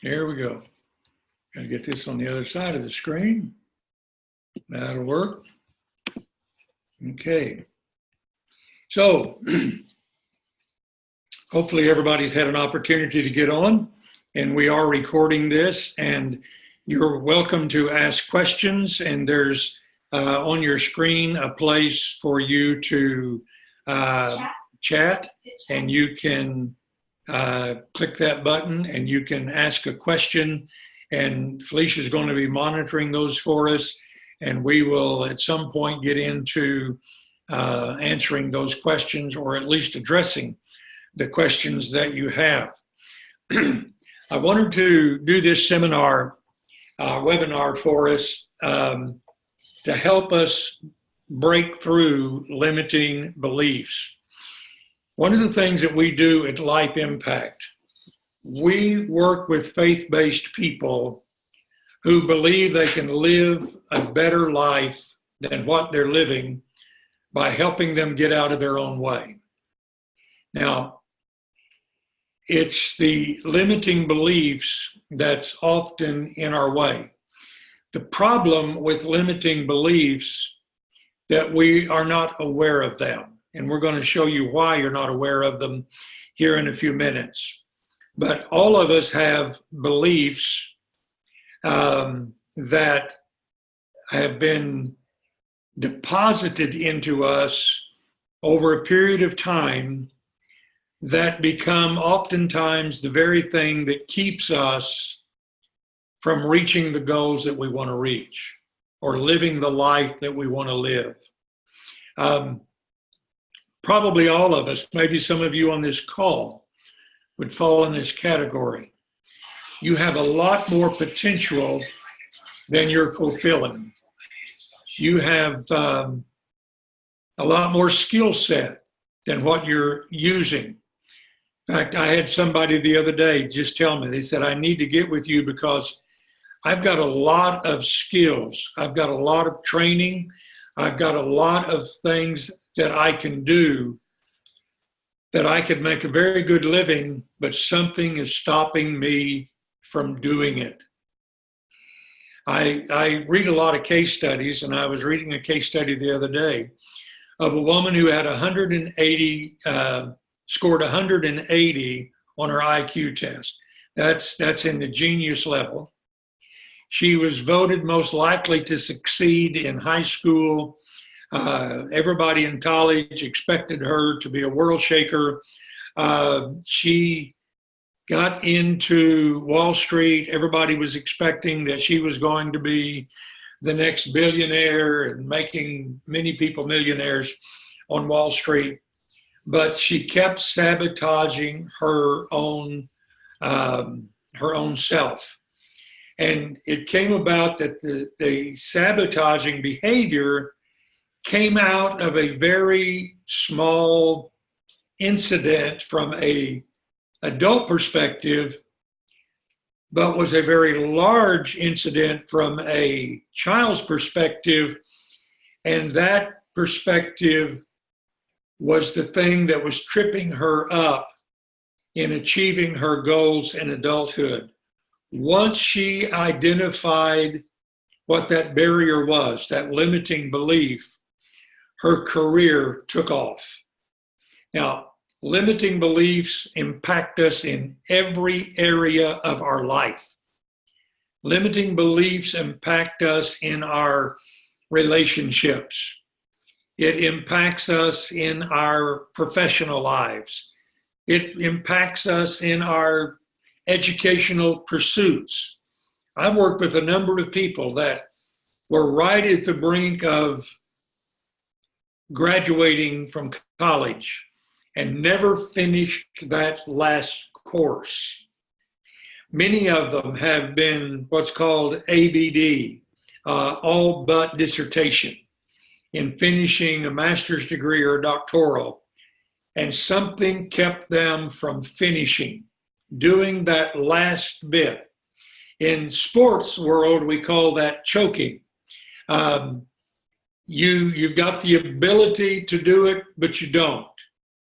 Here we go. Gotta get this on the other side of the screen. That'll work. Okay. So hopefully everybody's had an opportunity to get on, and we are recording this, and you're welcome to ask questions, and there's on your screen a place for you to chat, and you can click that button and you can ask a question, and Felicia's going to be monitoring those for us, and we will at some point get into answering those questions, or at least addressing the questions that you have. I wanted to do this webinar for us to help us break through limiting beliefs. One of the things that we do at Life Impact, we work with faith-based people who believe they can live a better life than what they're living by helping them get out of their own way. Now, it's the limiting beliefs that's often in our way. The problem with limiting beliefs that we are not aware of them, and we're going to show you why you're not aware of them here in a few minutes. But all of us have beliefs that have been deposited into us over a period of time that become oftentimes the very thing that keeps us from reaching the goals that we want to reach or living the life that we want to live. Probably all of us, maybe some of you on this call, would fall in this category. You have a lot more potential than you're fulfilling. You have a lot more skill set than what you're using. In fact, I had somebody the other day just tell me, they said, I need to get with you because I've got a lot of skills. I've got a lot of training. I've got a lot of things that I can do, that I could make a very good living, but something is stopping me from doing it. I read a lot of case studies, and I was reading a case study the other day of a woman who had scored 180 on her IQ test. That's in the genius level. She was voted most likely to succeed in high school. Everybody in college expected her to be a world shaker. She got into Wall Street. Everybody was expecting that she was going to be the next billionaire and making many people millionaires on Wall Street. But she kept sabotaging her own self. And it came about that the sabotaging behavior came out of a very small incident from an adult perspective, but was a very large incident from a child's perspective. And that perspective was the thing that was tripping her up in achieving her goals in adulthood. Once she identified what that barrier was, that limiting belief, her career took off. Now, limiting beliefs impact us in every area of our life. Limiting beliefs impact us in our relationships. It impacts us in our professional lives. It impacts us in our educational pursuits. I've worked with a number of people that were right at the brink of graduating from college and never finished that last course. Many of them have been what's called ABD, all but dissertation, in finishing a master's degree or a doctoral, and something kept them from finishing, doing that last bit. In sports world, we call that choking. You've got the ability to do it, but you don't.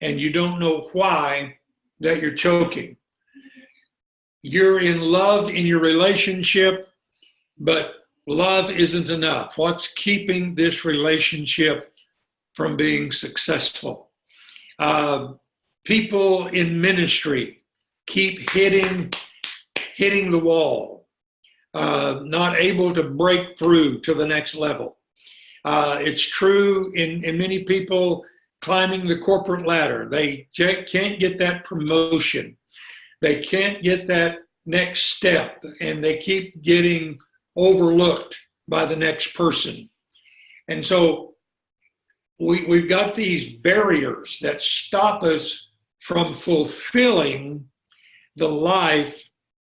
And you don't know why that you're choking. You're in love in your relationship, but love isn't enough. What's keeping this relationship from being successful? People in ministry keep hitting the wall, not able to break through to the next level. It's true in many people climbing the corporate ladder. They can't get that promotion. They can't get that next step, and they keep getting overlooked by the next person. And so we've got these barriers that stop us from fulfilling the life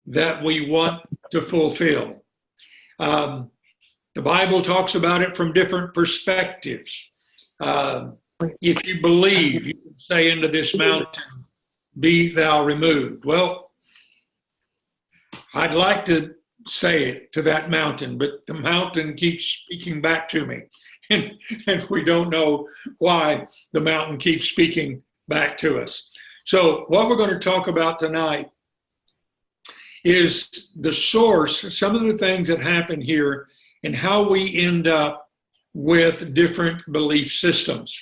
that we want to fulfill. The Bible talks about it from different perspectives. If you believe, you can say unto this mountain, be thou removed. Well, I'd like to say it to that mountain, but the mountain keeps speaking back to me. And we don't know why the mountain keeps speaking back to us. So what we're going to talk about tonight is the source, some of the things that happen here, and how we end up with different belief systems.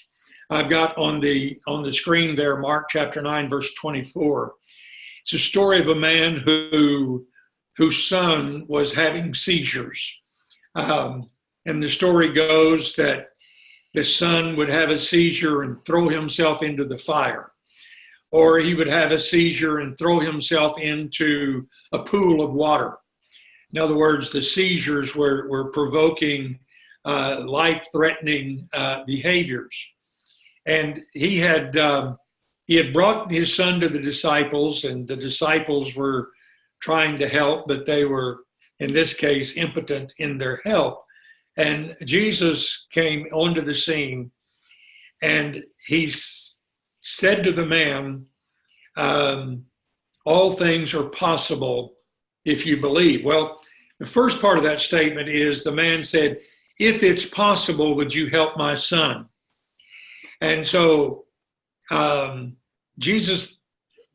I've got on the screen there, Mark chapter 9, verse 24. It's a story of a man whose son was having seizures. And the story goes that the son would have a seizure and throw himself into the fire, or he would have a seizure and throw himself into a pool of water. In other words, the seizures were provoking life-threatening behaviors. And he had brought his son to the disciples, and the disciples were trying to help, but they were, in this case, impotent in their help. And Jesus came onto the scene, and he said to the man, all things are possible if you believe. Well, the first part of that statement is the man said, if it's possible, would you help my son? And so Jesus,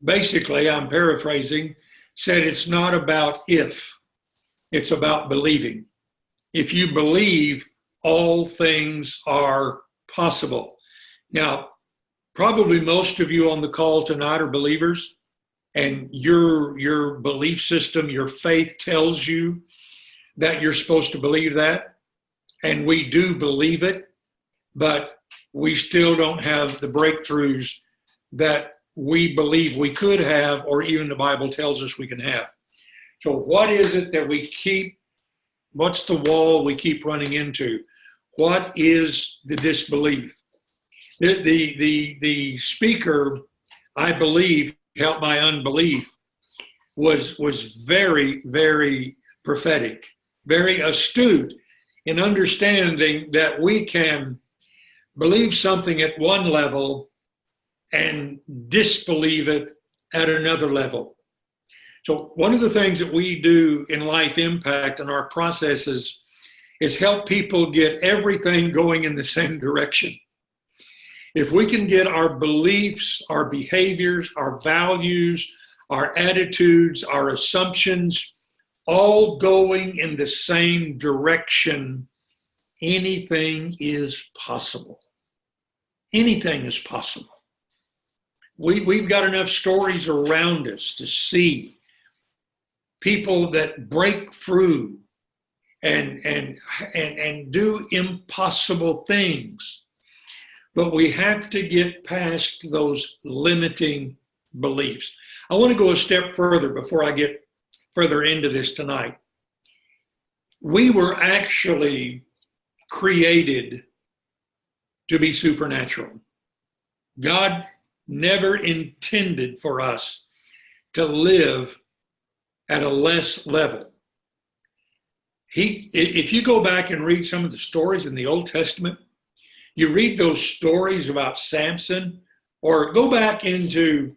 basically, I'm paraphrasing, said it's not about if, it's about believing. If you believe, all things are possible. Now, probably most of you on the call tonight are believers, and your belief system, your faith tells you that you're supposed to believe that, and we do believe it, but we still don't have the breakthroughs that we believe we could have, or even the Bible tells us we can have. So what is it that we keep, what's the wall we keep running into? What is the disbelief? The speaker, I believe, help my unbelief, was very, very prophetic, very astute in understanding that we can believe something at one level and disbelieve it at another level. So one of the things that we do in Life Impact and our processes is help people get everything going in the same direction. If we can get our beliefs, our behaviors, our values, our attitudes, our assumptions, all going in the same direction, anything is possible. Anything is possible. We've got enough stories around us to see people that break through and do impossible things. But we have to get past those limiting beliefs. I want to go a step further before I get further into this tonight. We were actually created to be supernatural. God never intended for us to live at a less level. If you go back and read some of the stories in the Old Testament, you read those stories about Samson, or go back into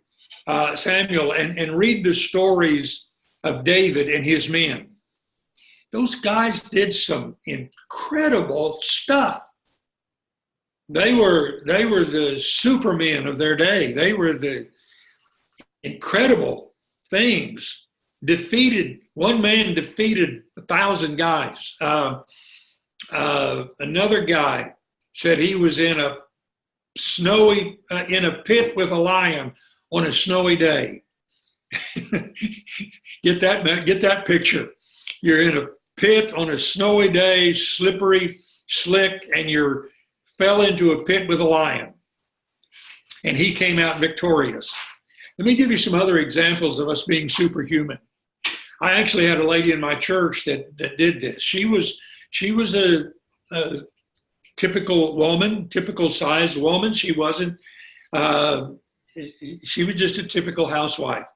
Samuel and read the stories of David and his men. Those guys did some incredible stuff. They were the supermen of their day. They were the incredible things One man defeated 1,000 guys. Another guy said he was in a pit with a lion on a snowy day. Get that picture. You're in a pit on a snowy day, slippery, slick, and you fell into a pit with a lion. And he came out victorious. Let me give you some other examples of us being superhuman. I actually had a lady in my church that did this. She was a typical woman, typical sized woman. She wasn't. She was just a typical housewife.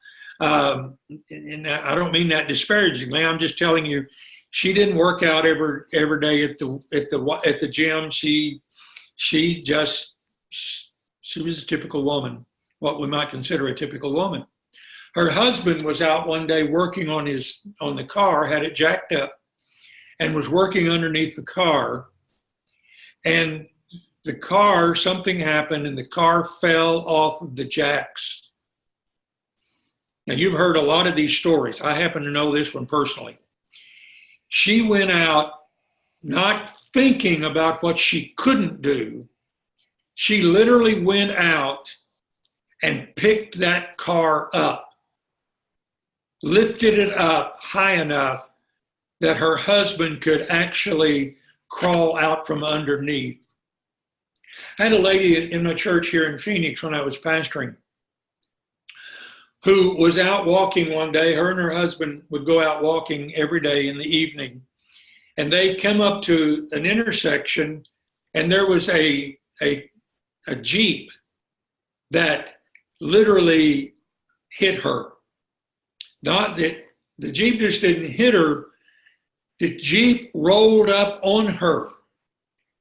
And I don't mean that disparagingly. I'm just telling you, she didn't work out every day at the gym. She was a typical woman, what we might consider a typical woman. Her husband was out one day working on the car, had it jacked up, and was working underneath the car. And the car, something happened, and the car fell off of the jacks. Now, you've heard a lot of these stories. I happen to know this one personally. She went out not thinking about what she couldn't do. She literally went out and picked that car up, lifted it up high enough that her husband could actually crawl out from underneath. I had a lady in my church here in Phoenix when I was pastoring who was out walking one day. Her and her husband would go out walking every day in the evening, and they come up to an intersection, and there was a Jeep that literally hit her. Not that the Jeep just didn't hit her, the Jeep rolled up on her.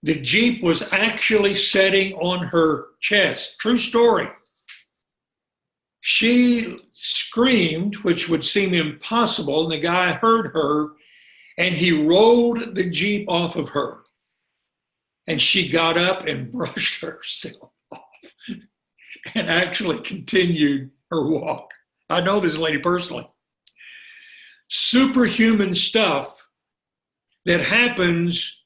The Jeep was actually setting on her chest. True story. She screamed, which would seem impossible, and the guy heard her, and he rolled the Jeep off of her. And she got up and brushed herself off and actually continued her walk. I know this lady personally. Superhuman stuff that happens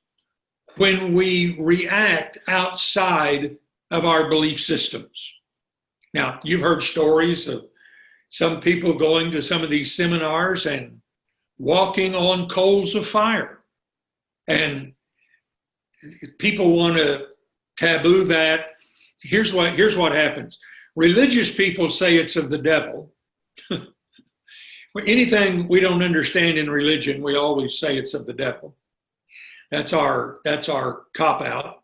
when we react outside of our belief systems. Now, you've heard stories of some people going to some of these seminars and walking on coals of fire. And people want to taboo that. Here's what happens. Religious people say it's of the devil. Anything we don't understand in religion, we always say it's of the devil. That's our cop-out.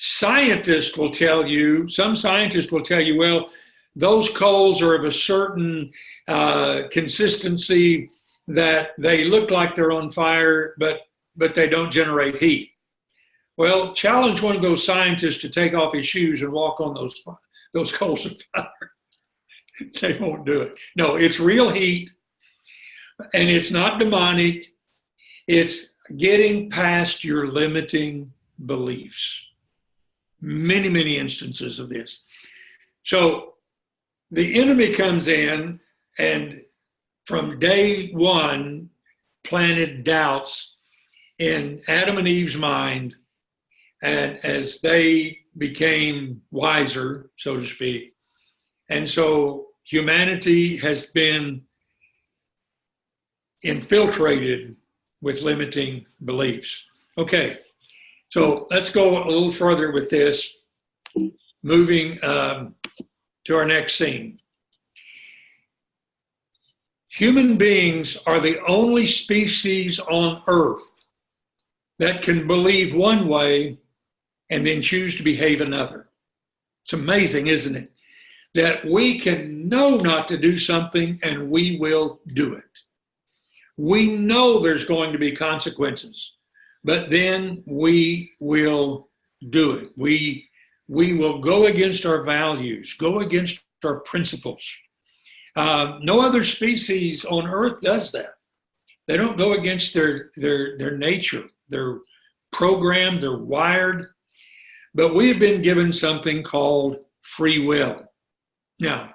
Scientists will tell you, some scientists will tell you, well, those coals are of a certain consistency that they look like they're on fire, but they don't generate heat. Well, challenge one of those scientists to take off his shoes and walk on those coals of fire. They won't do it. No, it's real heat, and it's not demonic. It's getting past your limiting beliefs. Many, many instances of this. So the enemy comes in and from day one planted doubts in Adam and Eve's mind, and as they became wiser, so to speak. And so humanity has been infiltrated with limiting beliefs. Okay, so let's go a little further with this, moving to our next scene. Human beings are the only species on Earth that can believe one way and then choose to behave another. It's amazing, isn't it? That we can know not to do something and we will do it. We know there's going to be consequences, but then we will do it. We will go against our values, go against our principles. No other species on Earth does that. They don't go against their nature. They're programmed, they're wired, but we've been given something called free will. Now,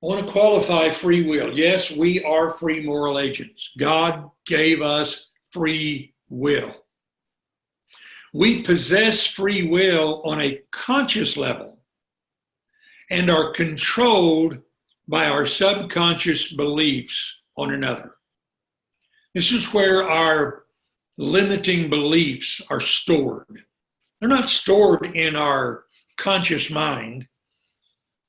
I want to qualify free will. Yes, we are free moral agents. God gave us free will. We possess free will on a conscious level and are controlled by our subconscious beliefs on another. This is where our limiting beliefs are stored. They're not stored in our conscious mind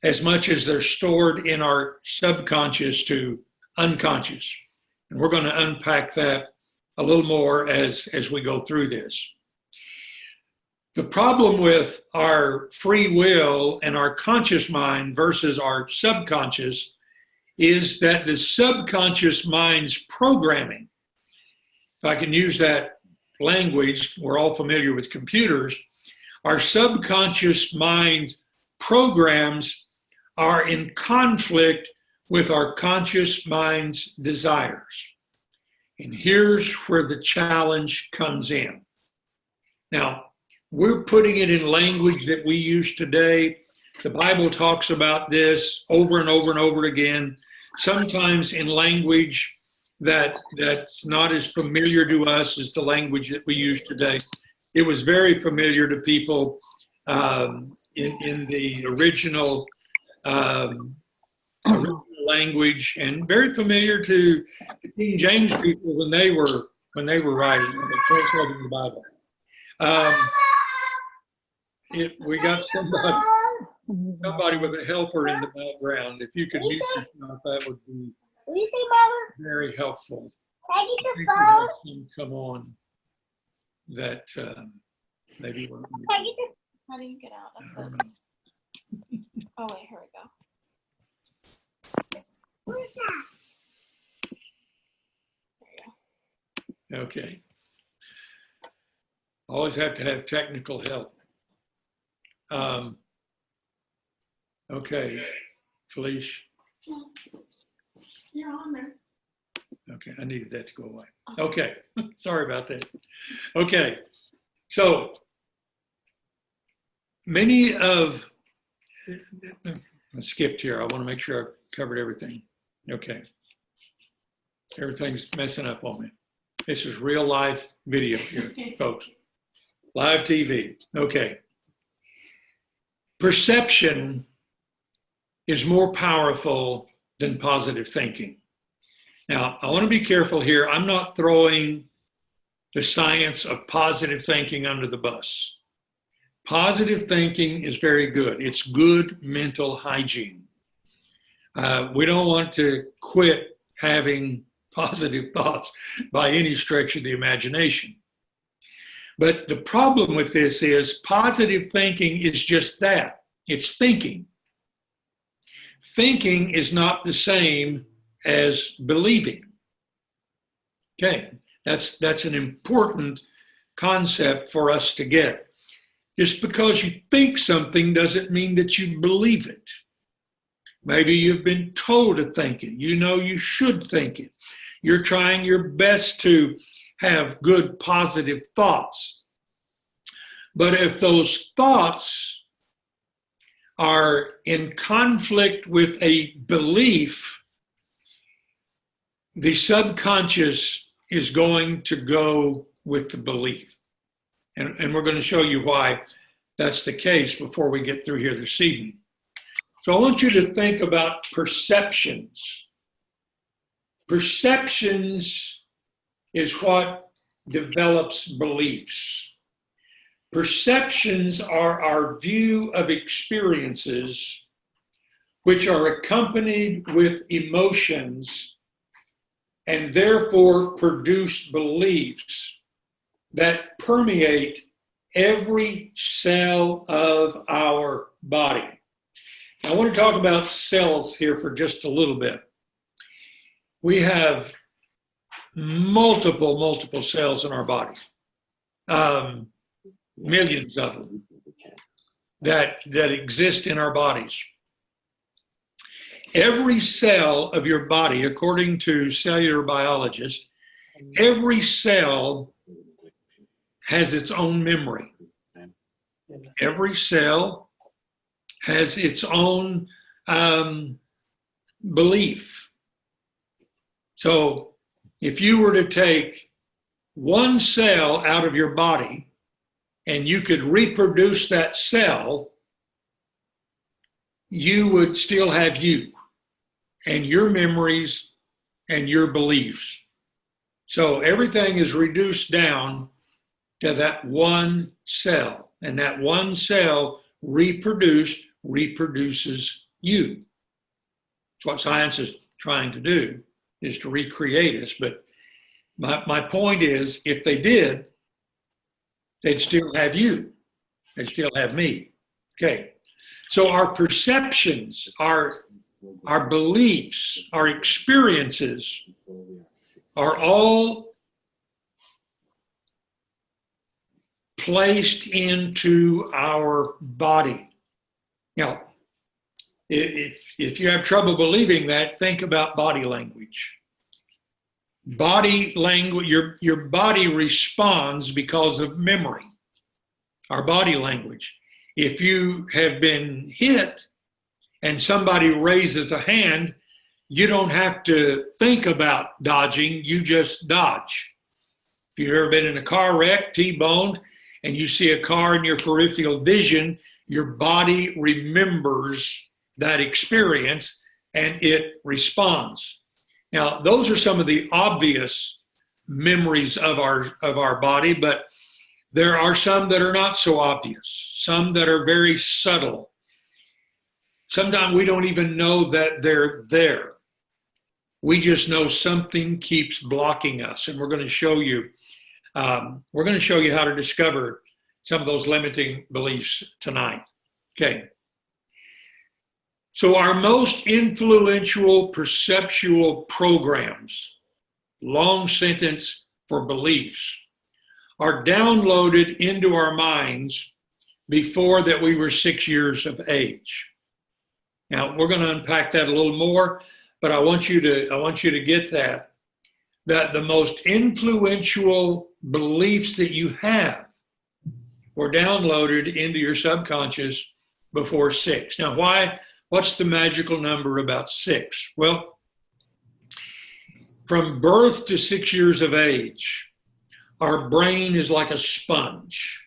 as much as they're stored in our subconscious to unconscious. And we're going to unpack that a little more as we go through this. The problem with our free will and our conscious mind versus our subconscious is that the subconscious mind's programming, if I can use that language, we're all familiar with computers, our subconscious mind's programs are in conflict with our conscious mind's desires. And here's where the challenge comes in. Now, we're putting it in language that we use today. The Bible talks about this over and over and over again, sometimes in language that's not as familiar to us as the language that we use today. It was very familiar to people in the original language, and very familiar to the King James people when they were writing, translating the Bible. If we got somebody with a helper in the background, if you could mute yourself, that would be very helpful. Can I get your phone? Come on, that maybe. How do you get out of this? Oh wait, here we go. What is that? There you go. Okay. Always have to have technical help. Okay, Felice. You're on there. Okay, I needed that to go away. Okay, sorry about that. Okay, so many of, I skipped here. I want to make sure I've covered everything. Okay, everything's messing up on me. This is real life video here, folks. Live TV. Okay. Perception is more powerful than positive thinking. Now, I want to be careful here. I'm not throwing the science of positive thinking under the bus. Positive thinking is very good. It's good mental hygiene. We don't want to quit having positive thoughts by any stretch of the imagination. But the problem with this is positive thinking is just that. It's thinking. Thinking is not the same as believing. Okay, that's an important concept for us to get. Just because you think something doesn't mean that you believe it. Maybe you've been told to think it. You know you should think it. You're trying your best to have good positive thoughts. But if those thoughts are in conflict with a belief, the subconscious is going to go with the belief. And we're going to show you why that's the case before we get through here this evening. So I want you to think about perceptions. Perceptions is what develops beliefs. Perceptions are our view of experiences which are accompanied with emotions and therefore produce beliefs that permeate every cell of our body. I want to talk about cells here for just a little bit. We have multiple cells in our body, millions of them that exist in our bodies. Every cell of your body, according to cellular biologists, every cell has its own memory. Every cell has its own belief. So if you were to take one cell out of your body and you could reproduce that cell, you would still have you and your memories and your beliefs. So everything is reduced down to that one cell, and that one cell reproduces you. That's what science is trying to do, is to recreate us. But my point is, if they did, they'd still have you. They'd still have me. Okay. So our perceptions, our beliefs, our experiences are all placed into our body. Now, if you have trouble believing that, think about body language. Body language, your body responds because of memory, our body language. If you have been hit and somebody raises a hand, you don't have to think about dodging, you just dodge. If you've ever been in a car wreck, T-boned, and you see a car in your peripheral vision, your body remembers that experience and it responds. Now, those are some of the obvious memories of our body, but there are some that are not so obvious, some that are very subtle. Sometimes we don't even know that they're there. We just know something keeps blocking us, and we're going to show you how to discover some of those limiting beliefs tonight. Okay. So our most influential perceptual programs, long sentence for beliefs, are downloaded into our minds before that we were 6 years of age. Now, we're going to unpack that a little more, but I want you to get that the most influential beliefs that you have were downloaded into your subconscious before 6. Now, what's the magical number about 6? Well, from birth to 6 years of age, our brain is like a sponge.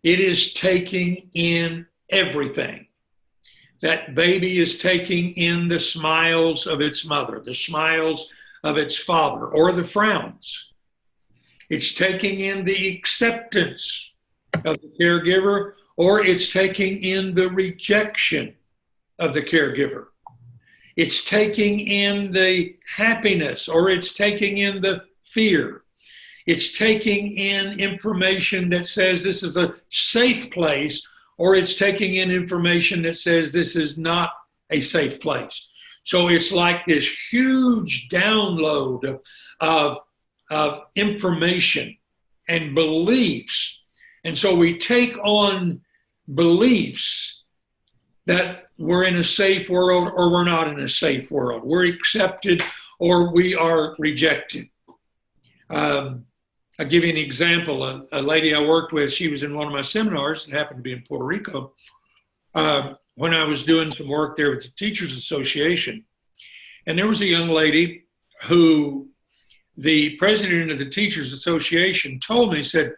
It is taking in everything. That baby is taking in the smiles of its mother, the smiles of its father, or the frowns. It's taking in the acceptance of the caregiver, or it's taking in the rejection of the caregiver. It's taking in the happiness, or it's taking in the fear. It's taking in information that says this is a safe place, or it's taking in information that says this is not a safe place. So it's like this huge download of information and beliefs. And so we take on beliefs that we're in a safe world or we're not in a safe world. We're accepted or we are rejected. I'll give you an example. A lady I worked with, she was in one of my seminars, it happened to be in Puerto Rico, when I was doing some work there with the Teachers Association. And there was a young lady who the president of the Teachers Association told me, said,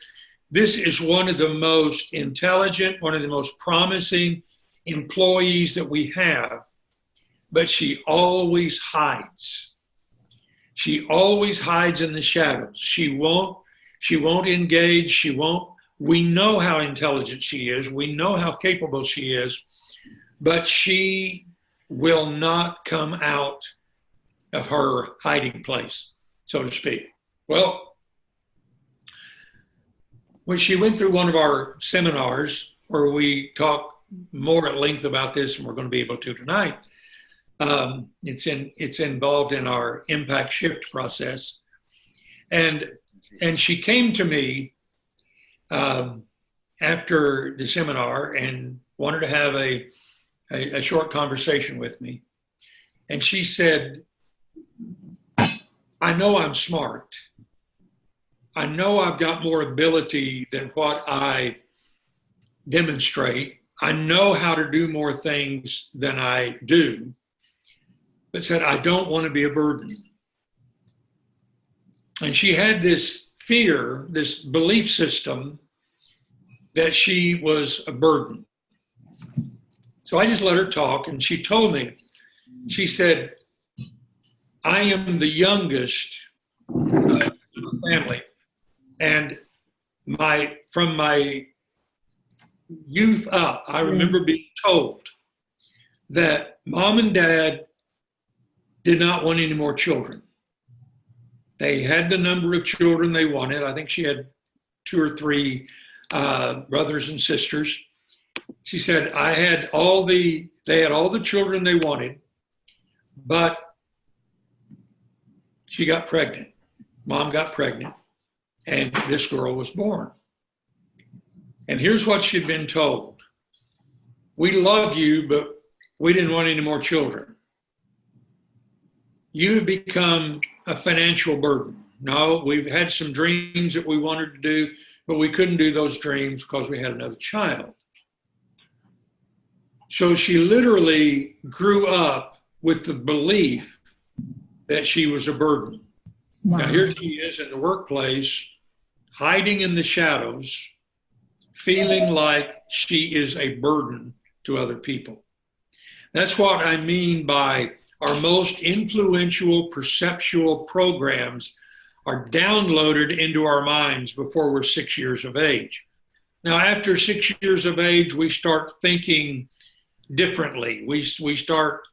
this is one of the most intelligent, one of the most promising employees that we have, but she always hides. She always hides in the shadows. She won't engage. We know how intelligent she is. We know how capable she is, but she will not come out of her hiding place, so to speak. Well, when she went through one of our seminars where we talk more at length about this, and we're going to be able to tonight, it's involved in our impact shift process. And she came to me after the seminar and wanted to have a short conversation with me. And she said, I know I'm smart. I know I've got more ability than what I demonstrate. I know how to do more things than I do. but said, I don't want to be a burden. And she had this fear, this belief system that she was a burden. So I just let her talk, and she told me, she said, I am the youngest in the family, and from my youth up, I remember being told that mom and dad did not want any more children. They had the number of children they wanted. I think she had 2 or 3 brothers and sisters. She said, they had all the children they wanted, but she got pregnant. Mom got pregnant, and this girl was born. And here's what she'd been told. We love you, but we didn't want any more children. You have become a financial burden. No, we've had some dreams that we wanted to do, but we couldn't do those dreams because we had another child. So she literally grew up with the belief that she was a burden. Wow. Now here she is in the workplace, hiding in the shadows, feeling like she is a burden to other people. That's what I mean by our most influential perceptual programs are downloaded into our minds before we're 6 years of age. Now, after 6 years of age, we start thinking differently. We start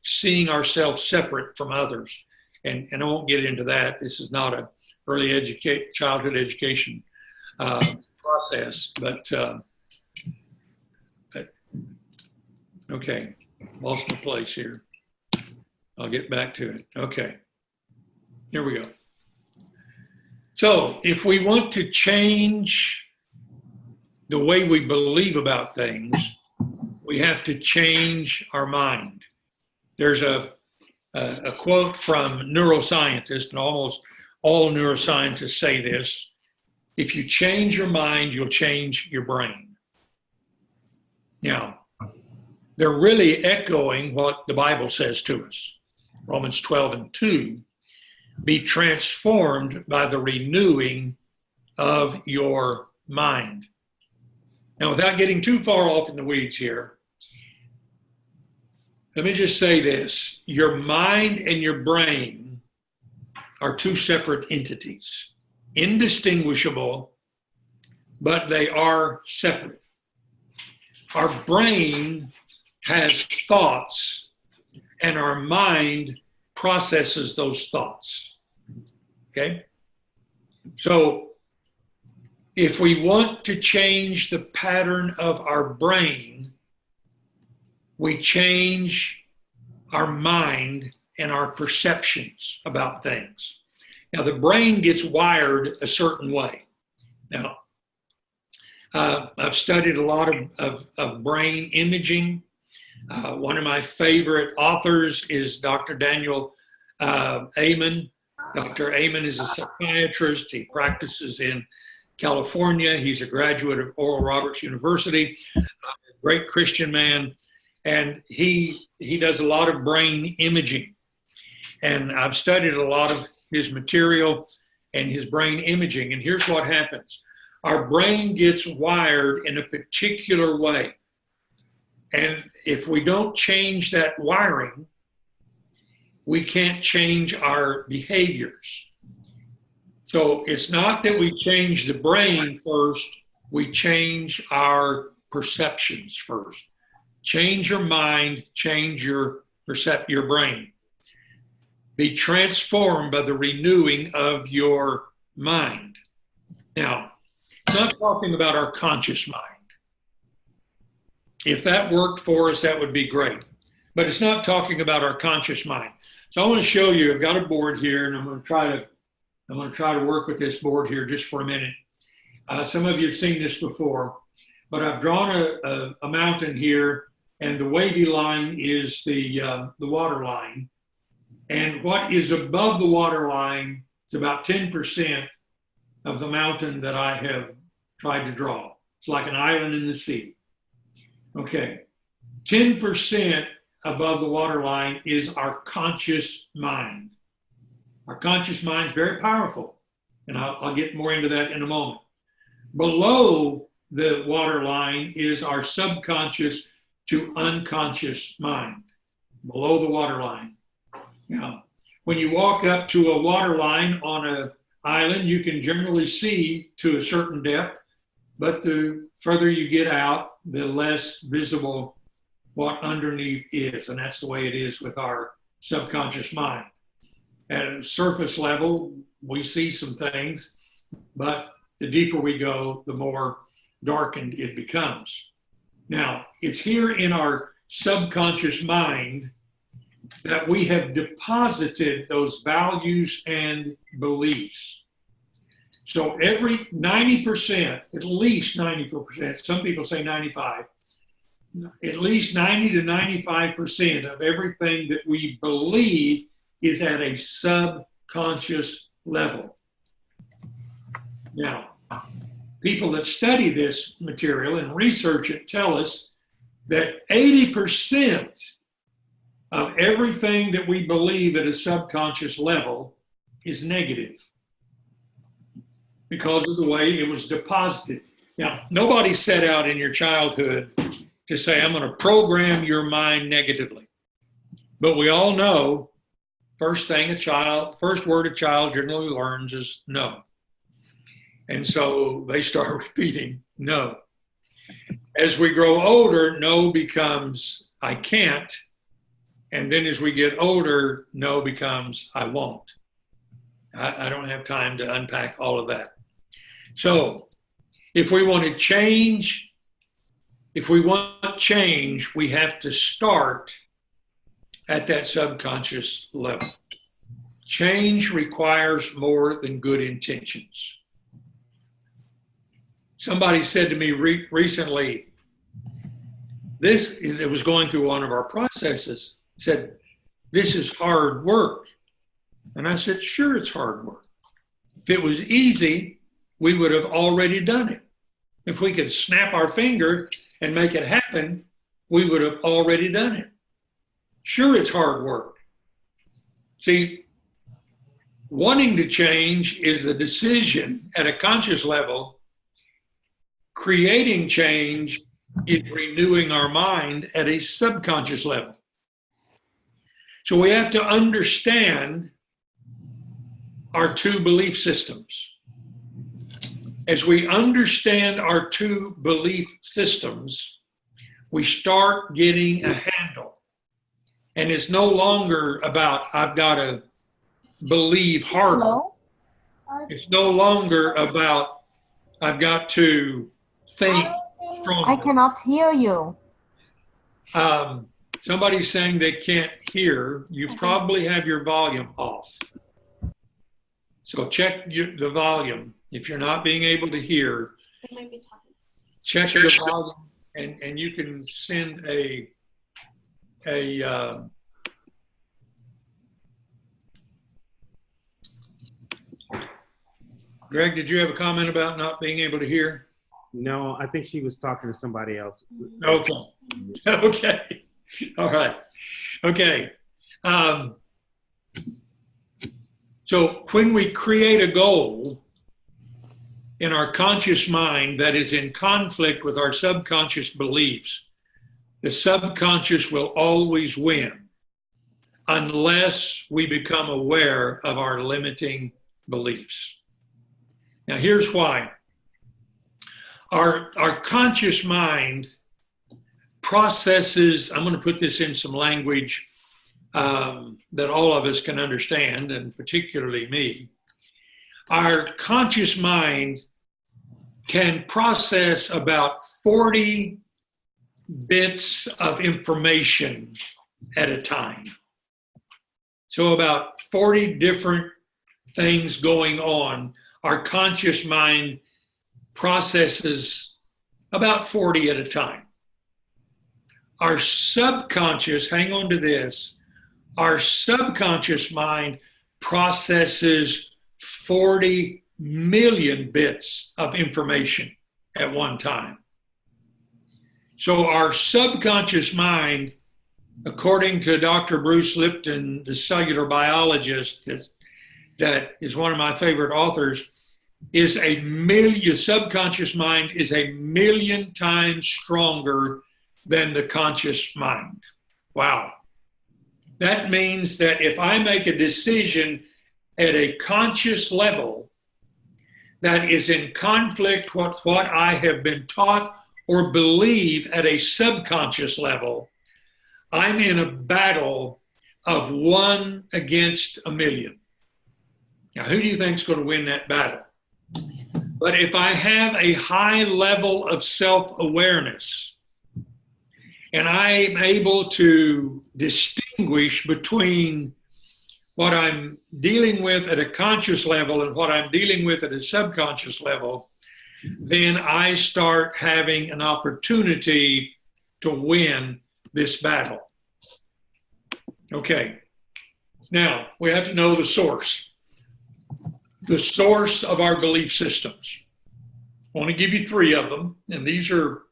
seeing ourselves separate from others. And I won't get into that. This is not a early childhood education process, but okay, lost my place here. I'll get back to it. Okay, here we go. So if we want to change the way we believe about things, we have to change our mind. There's a quote from neuroscientists, and almost all neuroscientists say this: if you change your mind, you'll change your brain. Now, they're really echoing what the Bible says to us. Romans 12:2, be transformed by the renewing of your mind. Now, without getting too far off in the weeds here, let me just say this. Your mind and your brain are 2 separate entities, indistinguishable, but they are separate. Our brain has thoughts, and our mind processes those thoughts. Okay? So if we want to change the pattern of our brain, we change our mind and our perceptions about things. Now, the brain gets wired a certain way. Now, I've studied a lot of brain imaging. One of my favorite authors is Dr. Daniel Amen. Dr. Amen is a psychiatrist. He practices in California. He's a graduate of Oral Roberts University, a great Christian man. And he does a lot of brain imaging. And I've studied a lot of his material and his brain imaging. And here's what happens. Our brain gets wired in a particular way. And if we don't change that wiring, we can't change our behaviors. So it's not that we change the brain first, we change our perceptions first. Change your mind, change your brain. Be transformed by the renewing of your mind. Now, it's not talking about our conscious mind. If that worked for us, that would be great. But it's not talking about our conscious mind. So I want to show you, I've got a board here, and I'm going to try to work with this board here just for a minute. Some of you have seen this before, but I've drawn a mountain here, and the wavy line is the water line. And what is above the water line is about 10% of the mountain that I have tried to draw. It's like an island in the sea. Okay, 10% above the waterline is our conscious mind. Our conscious mind is very powerful, and I'll get more into that in a moment. Below the waterline is our subconscious to unconscious mind, below the waterline. Now, when you walk up to a waterline on an island, you can generally see to a certain depth, but the further you get out, the less visible what underneath is, and that's the way it is with our subconscious mind. At a surface level, we see some things, but the deeper we go, the more darkened it becomes. Now, it's here in our subconscious mind that we have deposited those values and beliefs. So every 90%, at least 90%, some people say 95, at least 90 to 95% of everything that we believe is at a subconscious level. Now, people that study this material and research it tell us that 80% of everything that we believe at a subconscious level is negative because of the way it was deposited. Now, nobody set out in your childhood to say, I'm going to program your mind negatively. But we all know, first word a child generally learns is no. And so they start repeating no. As we grow older, no becomes I can't. And then as we get older, no becomes I won't. I don't have time to unpack all of that. So if we want to change, we have to start at that subconscious level. Change requires more than good intentions. Somebody said to me recently, it was going through one of our processes, said, this is hard work. And I said, sure, it's hard work. If it was easy, we would have already done it. If we could snap our finger and make it happen, we would have already done it. Sure, it's hard work. See, wanting to change is the decision at a conscious level. Creating change is renewing our mind at a subconscious level. So we have to understand our two belief systems. As we understand our two belief systems, we start getting a handle. And it's no longer about, I've got to believe harder. Hello? It's no longer about, I've got to think stronger. I cannot hear you. Somebody's saying they can't hear. You probably have your volume off. So check the volume. If you're not being able to hear, They might be talking. check your volume, and you can send a Greg, did you have a comment about not being able to hear? No, I think she was talking to somebody else. Okay. Okay. All right. Okay. So when we create a goal in our conscious mind that is in conflict with our subconscious beliefs, the subconscious will always win unless we become aware of our limiting beliefs. Now, here's why. Our conscious mind processes, I'm going to put this in some language that all of us can understand, and particularly me. Our conscious mind can process about 40 bits of information at a time. So about 40 different things going on. Our conscious mind processes about 40 at a time. Our subconscious, hang on to this, our subconscious mind processes 40 million bits of information at one time. So our subconscious mind according to Dr. Bruce Lipton, the cellular biologist that is one of my favorite authors, is your subconscious mind is 1,000,000 times stronger than the conscious mind. Wow. That means that if I make a decision at a conscious level that is in conflict with what I have been taught or believe at a subconscious level, I'm in a battle of 1 against 1,000,000. Now, who do you think is going to win that battle? But if I have a high level of self-awareness and I'm able to distinguish between what I'm dealing with at a conscious level and what I'm dealing with at a subconscious level, then I start having an opportunity to win this battle. Okay, now we have to know the source. The source of our belief systems. I want to give you 3 of them, and these are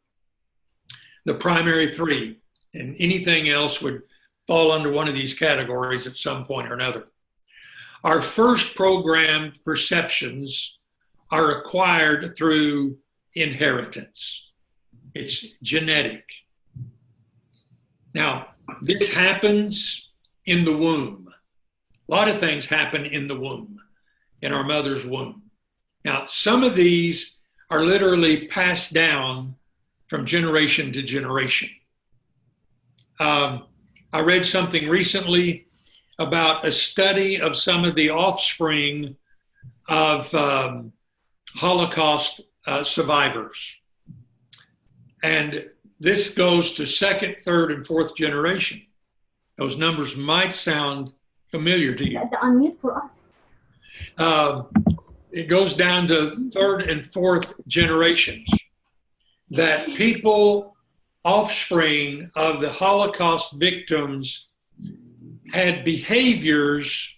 the primary 3, and anything else would fall under one of these categories at some point or another. Our first programmed perceptions are acquired through inheritance. It's genetic. Now, this happens in the womb. A lot of things happen in the womb, in our mother's womb. Now, some of these are literally passed down from generation to generation. I read something recently about a study of some of the offspring of Holocaust survivors. And this goes to 2nd, 3rd, and 4th generation. Those numbers might sound familiar to you. The unmute for us. It goes down to 3rd and 4th generations, that people, offspring of the Holocaust victims, had behaviors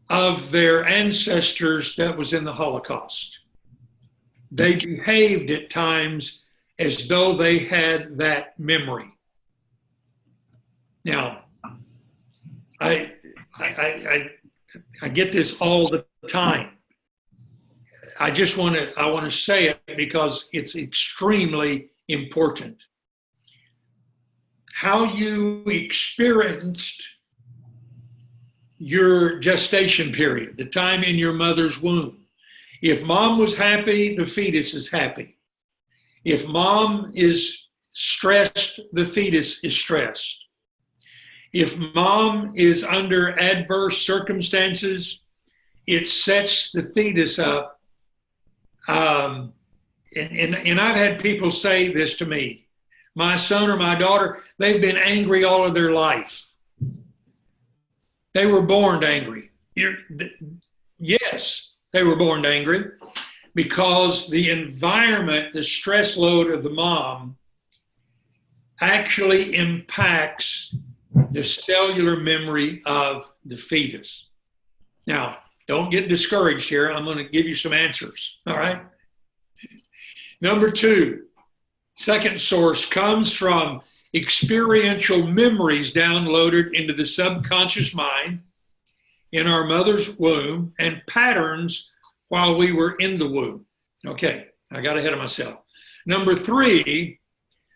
of their ancestors that was in the Holocaust. They behaved at times as though they had that memory. Now, I get this all the time. I want to say it because it's extremely important. How you experienced your gestation period, the time in your mother's womb. If mom was happy, the fetus is happy. If mom is stressed, the fetus is stressed. If mom is under adverse circumstances, it sets the fetus up. And I've had people say this to me. My son or my daughter, they've been angry all of their life. They were born angry. Yes, they were born angry because the environment, the stress load of the mom actually impacts the cellular memory of the fetus. Now, don't get discouraged here. I'm going to give you some answers, all right? Number 2, second source comes from experiential memories downloaded into the subconscious mind in our mother's womb and patterns while we were in the womb. Okay, I got ahead of myself. Number 3,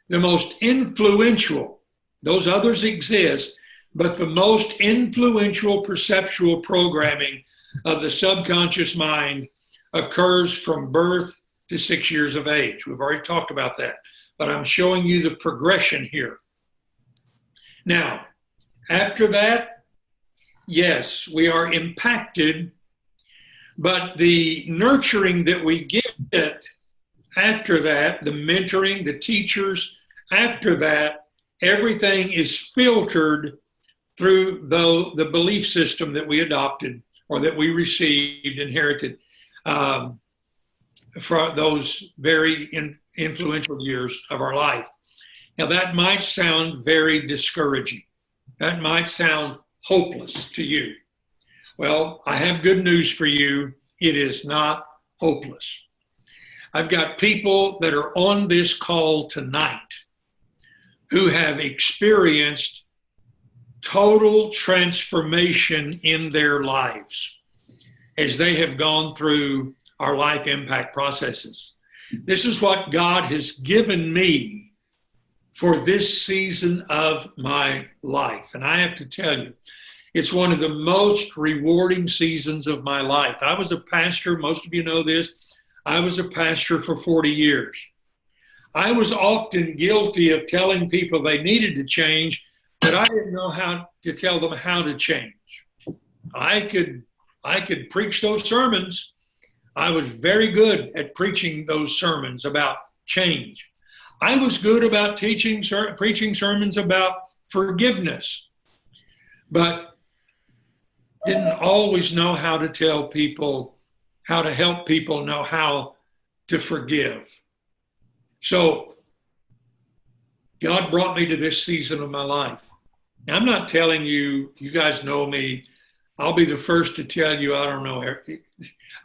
the most influential, those others exist, but the most influential perceptual programming of the subconscious mind occurs from birth to 6 years of age. We've already talked about that, but I'm showing you the progression here. Now, after that, yes, we are impacted, but the nurturing that we get after that, the mentoring, the teachers, after that, everything is filtered through the belief system that we adopted or that we received, inherited for those very influential years of our life. Now that might sound very discouraging. That might sound hopeless to you. Well, I have good news for you. It is not hopeless. I've got people that are on this call tonight who have experienced total transformation in their lives as they have gone through our life impact processes. This is what God has given me for this season of my life. And I have to tell you, it's one of the most rewarding seasons of my life. I was a pastor, most of you know this, I was a pastor for 40 years. I was often guilty of telling people they needed to change, but I didn't know how to tell them how to change. I could preach those sermons. I was very good at preaching those sermons about change. I was good about preaching sermons about forgiveness, but didn't always know how to tell people, how to help people know how to forgive. So God brought me to this season of my life. Now, I'm not telling you, you guys know me. I'll be the first to tell you, I don't know.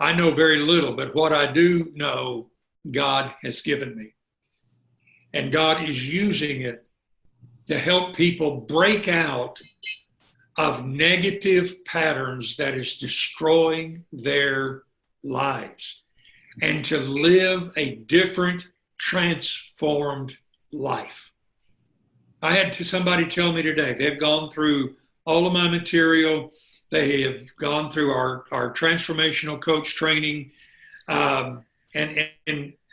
I know very little, but what I do know, God has given me. And God is using it to help people break out of negative patterns that is destroying their lives and to live a different, transformed life. I had somebody tell me today, they've gone through all of my material. They have gone through our transformational coach training. And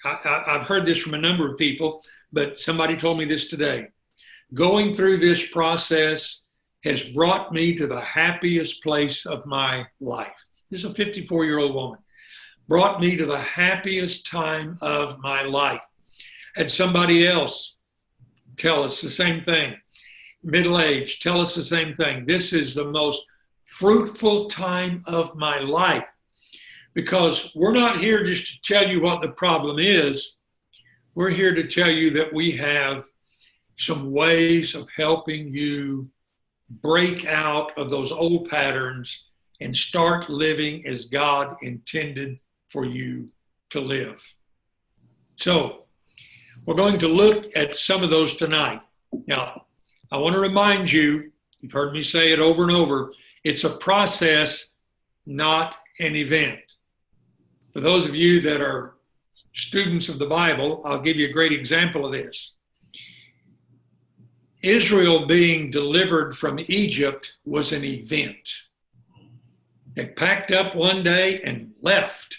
I've heard this from a number of people, but somebody told me this today. Going through this process has brought me to the happiest place of my life. This is a 54-year-old woman. Brought me to the happiest time of my life. Had somebody else tell us the same thing. Middle age, tell us the same thing. This is the most fruitful time of my life, because we're not here just to tell you what the problem is. We're here to tell you that we have some ways of helping you break out of those old patterns and start living as God intended for you to live. So we're going to look at some of those tonight. Now, I want to remind you, you've heard me say it over and over, it's a process, not an event. For those of you that are students of the Bible, I'll give you a great example of this. Israel being delivered from Egypt was an event. They packed up one day and left.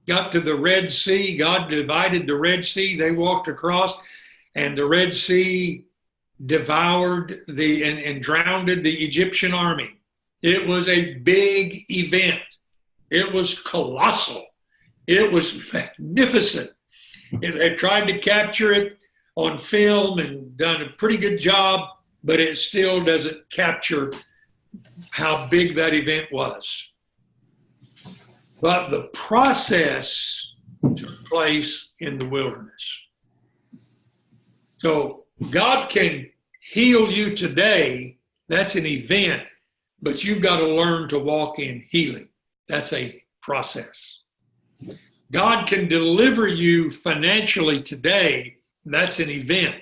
Got to the Red Sea. God divided the Red Sea. They walked across, and the Red Sea devoured and drowned the Egyptian army. It was a big event. It was colossal. It was magnificent. They tried to capture it on film and done a pretty good job, but it still doesn't capture how big that event was. But the process took place in the wilderness. So God can heal you today. That's an event, but you've got to learn to walk in healing. That's a process. God can deliver you financially today. That's an event.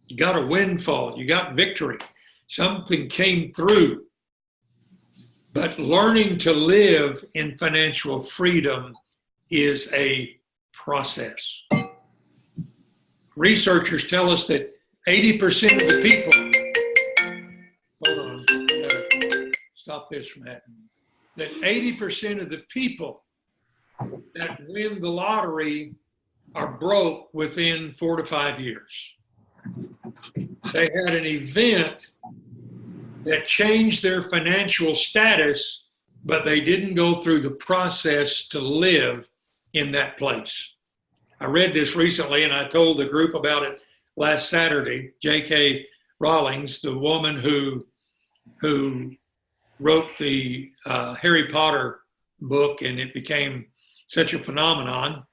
You got a windfall. You got victory. Something came through. But learning to live in financial freedom is a process. Researchers tell us that 80% of the people, hold on, stop this from happening, that 80% of the people that win the lottery are broke within 4 to 5 years. They had an event that changed their financial status, but they didn't go through the process to live in that place. I read this recently, and I told the group about it last Saturday. J.K. Rowling, the woman who wrote the Harry Potter book, and it became such a phenomenon,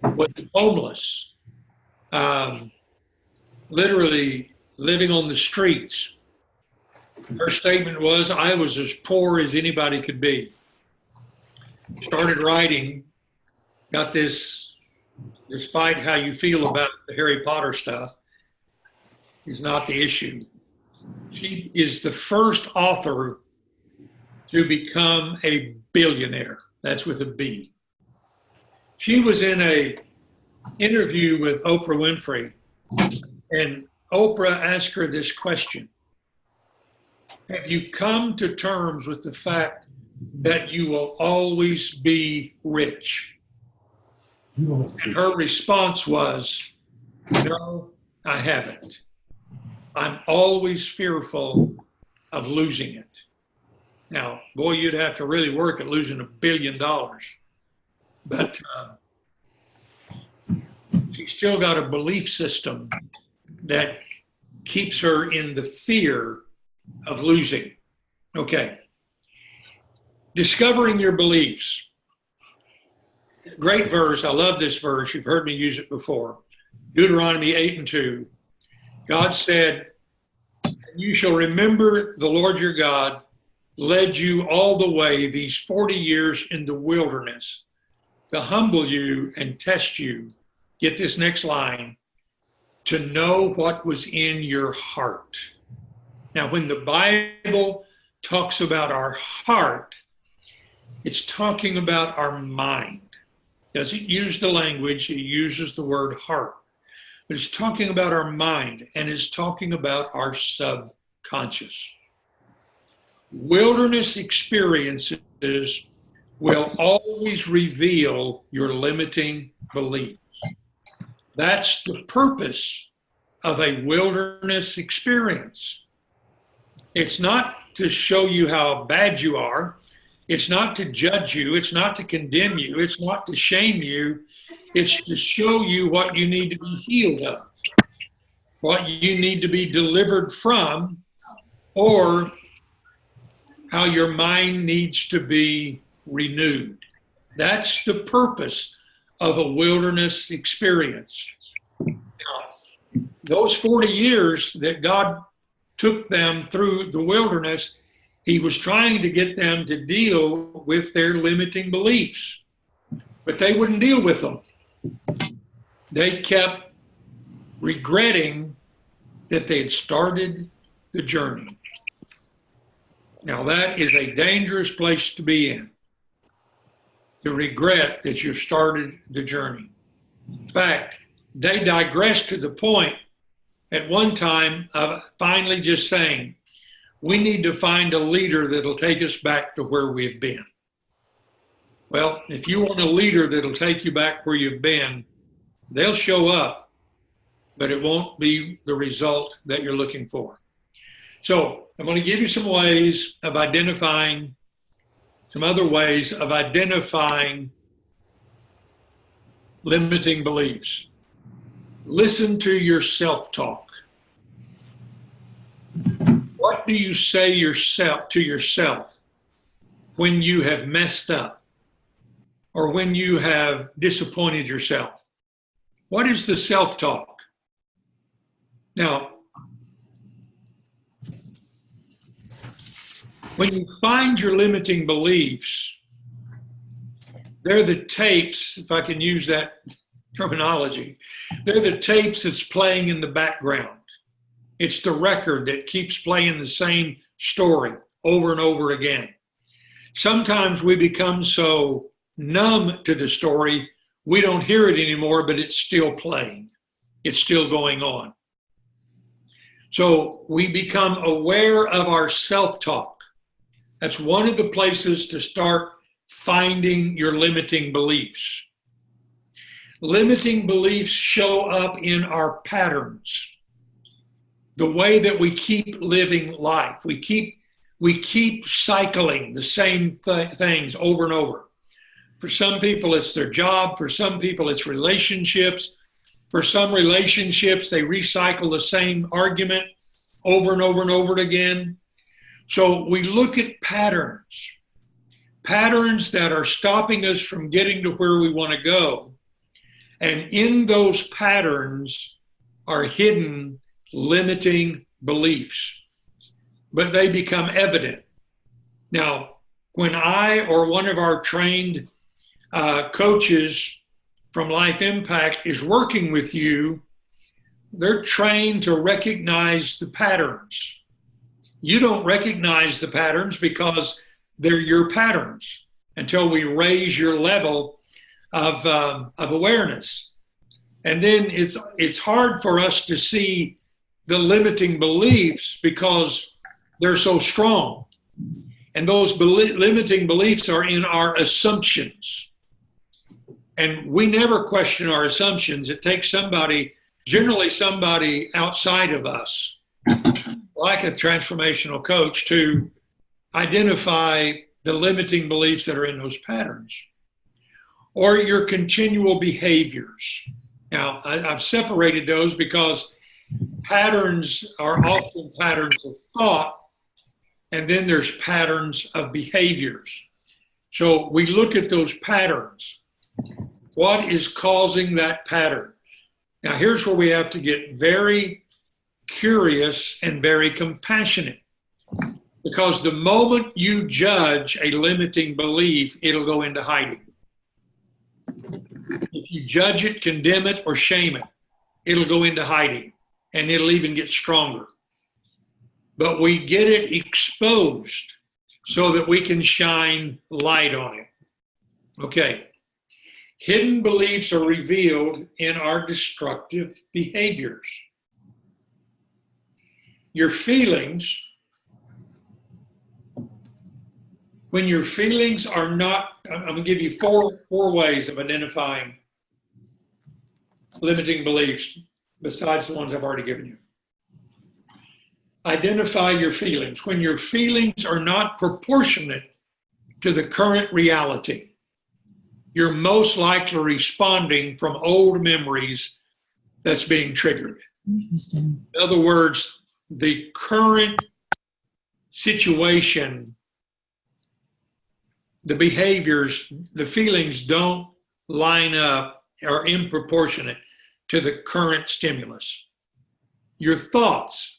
was homeless, literally living on the streets. Her statement was, I was as poor as anybody could be. Started writing, got this, despite how you feel about the Harry Potter stuff, is not the issue. She is the first author to become a billionaire. That's with a B. She was in a interview with Oprah Winfrey, and Oprah asked her this question: have you come to terms with the fact that you will always be rich? And her response was, no, I haven't. I'm always fearful of losing it. Now, boy, you'd have to really work at losing $1 billion. But she's still got a belief system that keeps her in the fear of losing. Okay. Discovering your beliefs. Great verse. I love this verse. You've heard me use it before. Deuteronomy 8:2. God said, you shall remember the Lord your God led you all the way these 40 years in the wilderness to humble you and test you. Get this next line, to know what was in your heart. Now, when the Bible talks about our heart, it's talking about our mind. It doesn't use the language, it uses the word heart. But it's talking about our mind, and it's talking about our subconscious. Wilderness experiences will always reveal your limiting beliefs. That's the purpose of a wilderness experience. It's not to show you how bad you are. It's not to judge you. It's not to condemn you. It's not to shame you. It's to show you what you need to be healed of, what you need to be delivered from, or how your mind needs to be renewed. That's the purpose of a wilderness experience. Now, those 40 years that God took them through the wilderness, he was trying to get them to deal with their limiting beliefs, but they wouldn't deal with them. They kept regretting that they had started the journey. Now, that is a dangerous place to be in, to regret that you've started the journey. In fact, they digressed to the point at one time of finally just saying, we need to find a leader that'll take us back to where we've been. Well, if you want a leader that'll take you back where you've been, they'll show up, but it won't be the result that you're looking for. So I'm going to give you some ways of identifying, some other ways of identifying limiting beliefs. Listen to your self-talk. What do you say to yourself when you have messed up or when you have disappointed yourself? What is the self-talk? Now, when you find your limiting beliefs, they're the tapes, if I can use that terminology, they're the tapes that's playing in the background. It's the record that keeps playing the same story over and over again. Sometimes we become so numb to the story, we don't hear it anymore, but it's still playing. It's still going on. So we become aware of our self-talk. That's one of the places to start finding your limiting beliefs. Limiting beliefs show up in our patterns. The way that we keep living life. We keep cycling the same things over and over. For some people, it's their job. For some people, it's relationships. For some relationships, they recycle the same argument over and over and over again. So we look at patterns that are stopping us from getting to where we want to go. And in those patterns are hidden limiting beliefs, but they become evident. Now, when I or one of our trained coaches from Life Impact is working with you, they're trained to recognize the patterns. You don't recognize the patterns because they're your patterns until we raise your level of awareness. And then it's hard for us to see the limiting beliefs because they're so strong. And those limiting beliefs are in our assumptions. And we never question our assumptions. It takes somebody, generally somebody outside of us, like a transformational coach, to identify the limiting beliefs that are in those patterns or your continual behaviors. Now, I've separated those because patterns are often patterns of thought, and then there's patterns of behaviors. So we look at those patterns. What is causing that pattern? Now, here's where we have to get very curious and very compassionate, because the moment you judge a limiting belief, it'll go into hiding. If you judge it, condemn it, or shame it, it'll go into hiding, and it'll even get stronger. But we get it exposed so that we can shine light on it. Okay. Hidden beliefs are revealed in our destructive behaviors. Your feelings, when your feelings are not, I'm going to give you four ways of identifying limiting beliefs besides the ones I've already given you. Identify your feelings. When your feelings are not proportionate to the current reality, you're most likely responding from old memories that's being triggered. In other words, the current situation, the behaviors, the feelings don't line up or in proportionate to the current stimulus. Your thoughts,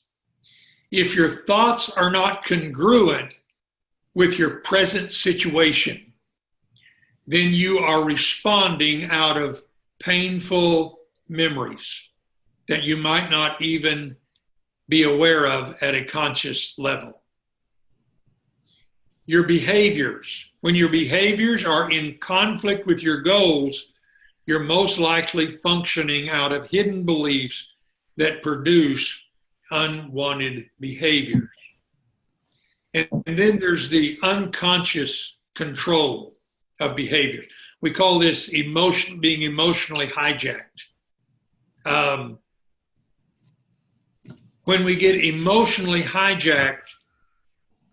if your thoughts are not congruent with your present situation, then you are responding out of painful memories that you might not even be aware of at a conscious level. Your behaviors, when your behaviors are in conflict with your goals, you're most likely functioning out of hidden beliefs that produce unwanted behaviors. And then there's the unconscious control of behaviors. We call this being emotionally hijacked. When we get emotionally hijacked,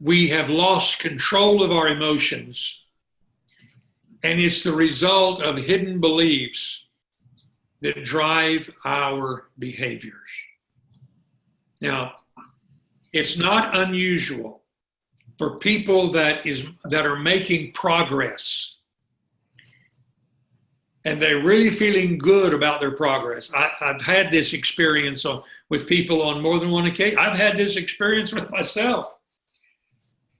we have lost control of our emotions, and it's the result of hidden beliefs that drive our behaviors. Now, it's not unusual for people that are making progress and they're really feeling good about their progress. I've had this experience with people on more than one occasion. I've had this experience with myself,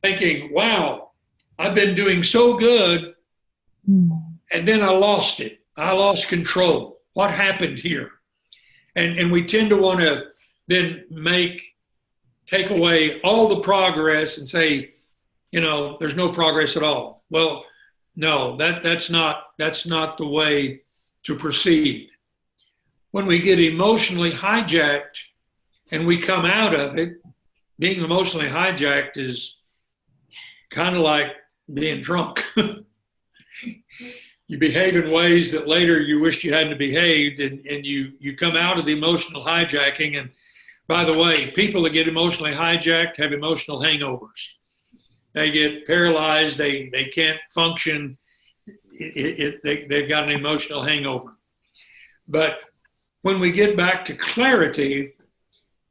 thinking, wow, I've been doing so good, and then I lost it. I lost control. What happened here? And we tend to want to then take away all the progress and say, there's no progress at all. Well, no, that's not the way to proceed. When we get emotionally hijacked and we come out of it, being emotionally hijacked is kind of like being drunk. You behave in ways that later you wished you hadn't behaved, and you come out of the emotional hijacking. And by the way, people that get emotionally hijacked have emotional hangovers. They get paralyzed. They can't function. They've got an emotional hangover. But when we get back to clarity,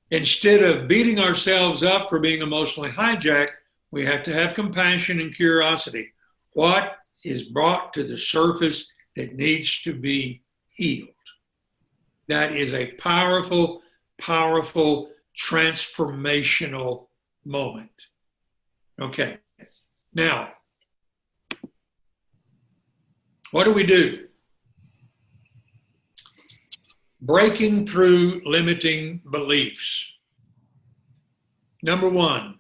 instead of beating ourselves up for being emotionally hijacked, we have to have compassion and curiosity. What is brought to the surface that needs to be healed? That is a powerful, powerful, transformational moment. Okay, now, what do? breaking through limiting beliefs. Number one,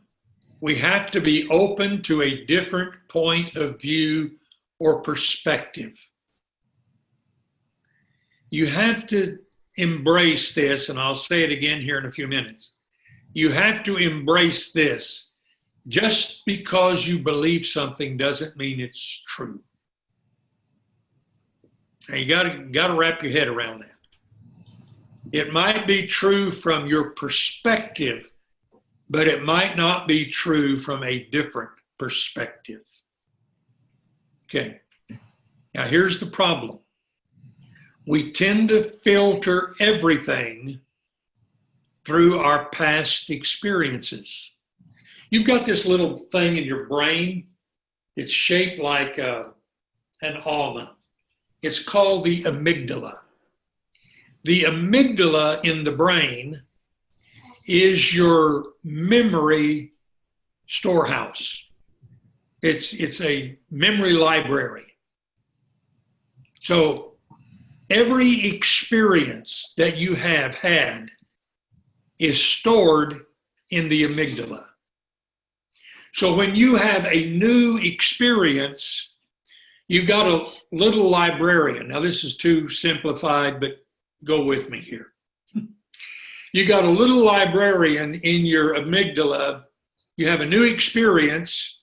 we have to be open to a different point of view or perspective. You have to embrace this, and I'll say it again here in a few minutes. You have to embrace this. Just because you believe something doesn't mean it's true. Now you got to wrap your head around that. It might be true from your perspective, but it might not be true from a different perspective. Okay. Now here's the problem. We tend to filter everything through our past experiences. You've got this little thing in your brain. It's shaped like an almond. It's called the amygdala. The amygdala in the brain is your memory storehouse. It's a memory library. So every experience that you have had is stored in the amygdala. So when you have a new experience, you've got a little librarian. Now this is too simplified, but go with me here. You got a little librarian in your amygdala. You have a new experience.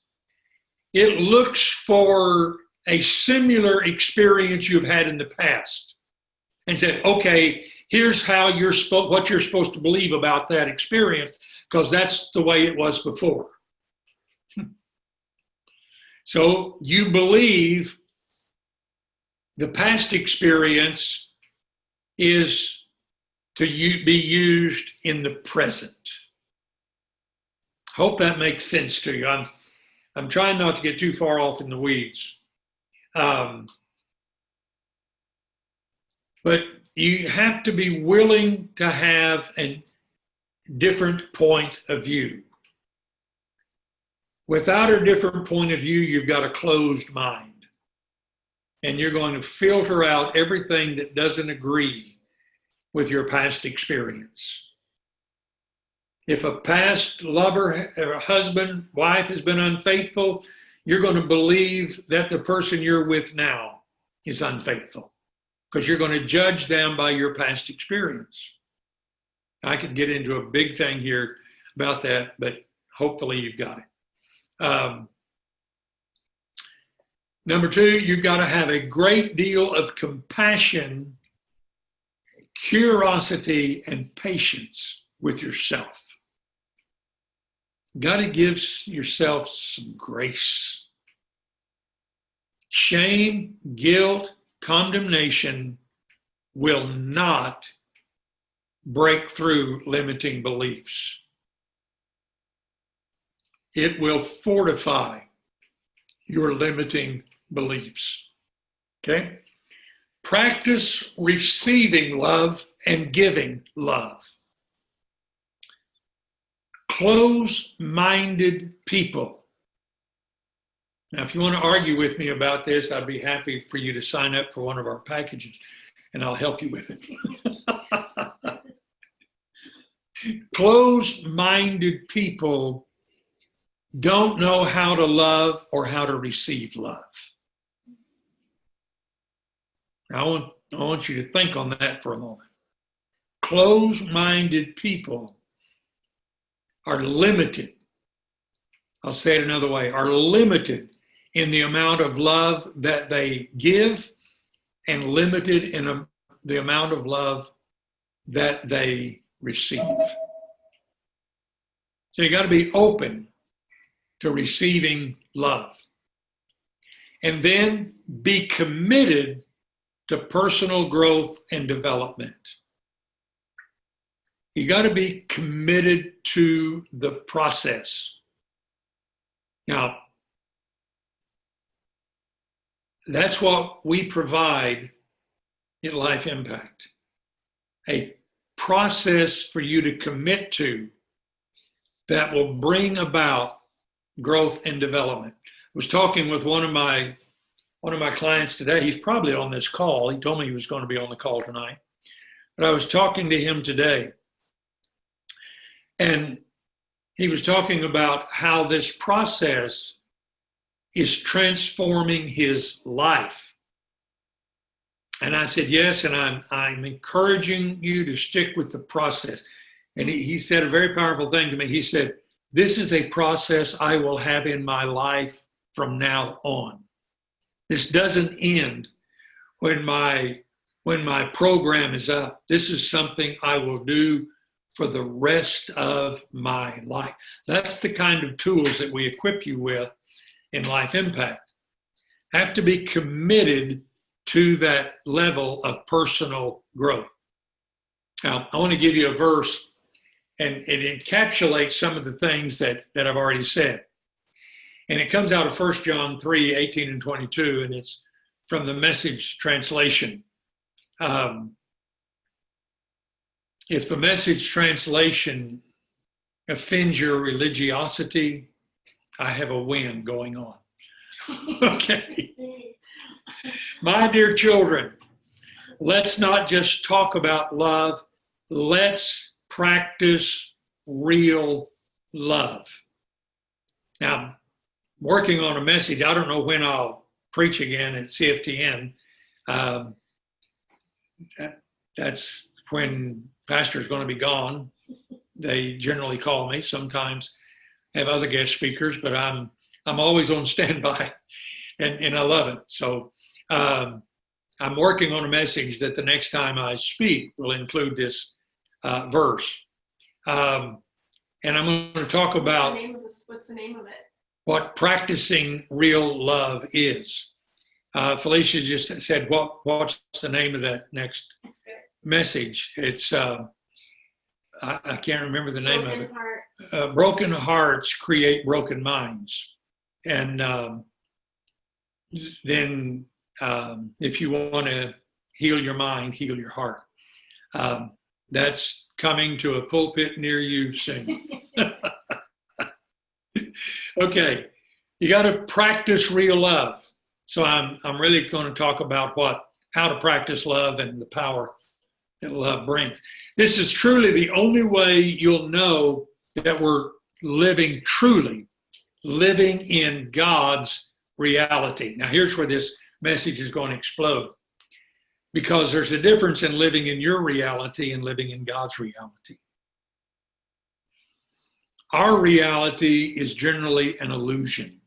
It looks for a similar experience you've had in the past and said, okay, here's how what you're supposed to believe about that experience, because that's the way it was before. So you believe the past experience is to be used in the present. Hope that makes sense to you. I'm trying not to get too far off in the weeds. But you have to be willing to have a different point of view. Without a different point of view, you've got a closed mind. And you're going to filter out everything that doesn't agree with your past experience. If a past lover, or husband, wife has been unfaithful, you're going to believe that the person you're with now is unfaithful, because you're going to judge them by your past experience. I could get into a big thing here about that, but hopefully you've got it. Number two, you've got to have a great deal of compassion, curiosity, and patience with yourself. Got to give yourself some grace. Shame, guilt, condemnation will not break through limiting beliefs. It will fortify your limiting beliefs. Okay? Practice receiving love and giving love. Close-minded people. Now, if you want to argue with me about this, I'd be happy for you to sign up for one of our packages, and I'll help you with it. Close-minded people don't know how to love or how to receive love. I want you to think on that for a moment. Closed-minded people are limited. I'll say it another way, are limited in the amount of love that they give and limited in the amount of love that they receive. So you got to be open to receiving love. And then be committed to personal growth and development. You got to be committed to the process. Now, that's what we provide at Life Impact. A process for you to commit to that will bring about growth and development. I was talking with one of my clients today. He's probably on this call. He told me he was going to be on the call tonight. But I was talking to him today, and he was talking about how this process is transforming his life. And I said, yes, and I'm encouraging you to stick with the process. And he said a very powerful thing to me. He said, this is a process I will have in my life from now on. This doesn't end when my program is up. This is something I will do for the rest of my life. That's the kind of tools that we equip you with in Life Impact. Have to be committed to that level of personal growth. Now, I want to give you a verse, and it encapsulates some of the things that I've already said. And it comes out of 1 John 3, 18 and 22, and it's from the Message translation. If the Message translation offends your religiosity, I have a win going on. Okay. My dear children, let's not just talk about love. Let's practice real love. Now, working on a message, I don't know when I'll preach again at CFTN. That's when pastor's going to be gone. They generally call me. Sometimes have other guest speakers, but I'm always on standby, and I love it. So I'm working on a message that the next time I speak will include this verse. And I'm going to talk about what's the name of it? What practicing real love is. Felicia just said, what's the name of that next message? It's, I can't remember the name of it. Hearts. Broken hearts create broken minds. And then if you want to heal your mind, heal your heart. That's coming to a pulpit near you soon. Okay, you got to practice real love. So I'm really going to talk about how to practice love and the power that love brings. This is truly the only way you'll know that we're truly living in God's reality. Now here's where this message is going to explode, because there's a difference in living in your reality and living in God's reality. Our reality is generally an illusion.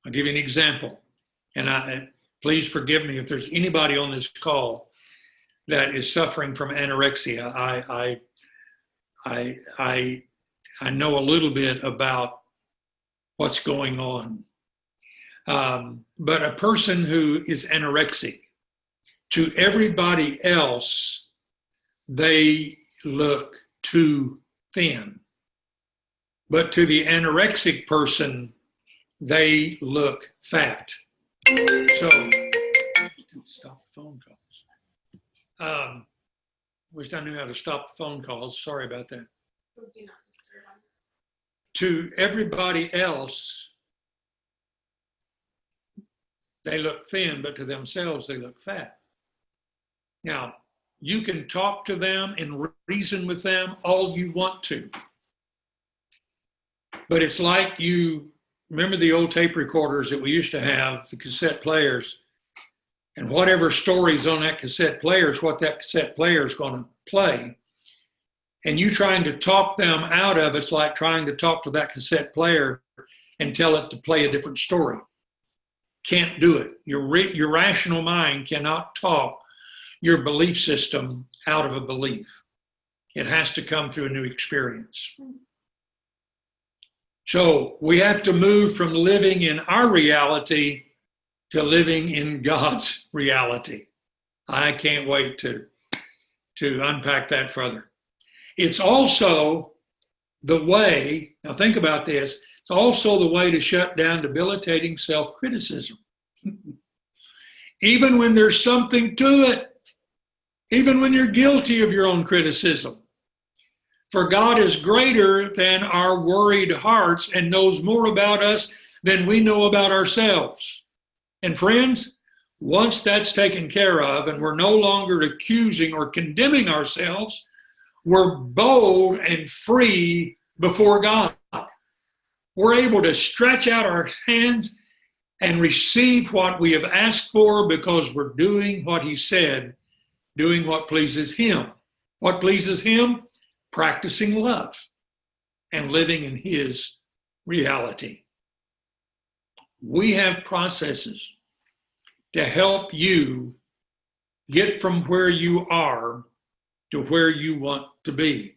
I'll give you an example, and please forgive me if there's anybody on this call that is suffering from anorexia. I know a little bit about what's going on. But a person who is anorexic, to everybody else, they look too thin. But to the anorexic person, they look fat. So, stop the phone calls. Wish I knew how to stop the phone calls. Sorry about that. Do not disturb them. To everybody else, they look thin, but to themselves, they look fat. Now, you can talk to them and reason with them all you want to. But it's like remember the old tape recorders that we used to have, the cassette players, and whatever story's on that cassette player is what that cassette player is going to play. And you trying to talk them out of it's like trying to talk to that cassette player and tell it to play a different story. Can't do it. Your rational mind cannot talk your belief system out of a belief. It has to come through a new experience. So we have to move from living in our reality to living in God's reality. I can't wait to unpack that further. It's also the way, now think about this, it's also the way to shut down debilitating self-criticism. Even when there's something to it, even when you're guilty of your own criticism. For God is greater than our worried hearts and knows more about us than we know about ourselves. And friends, Once that's taken care of and we're no longer accusing or condemning ourselves, we're bold and free before God. We're able to stretch out our hands and receive what we have asked for because we're doing what he said, doing what pleases him. What pleases him? Practicing love and living in his reality. We have processes to help you get from where you are to where you want to be.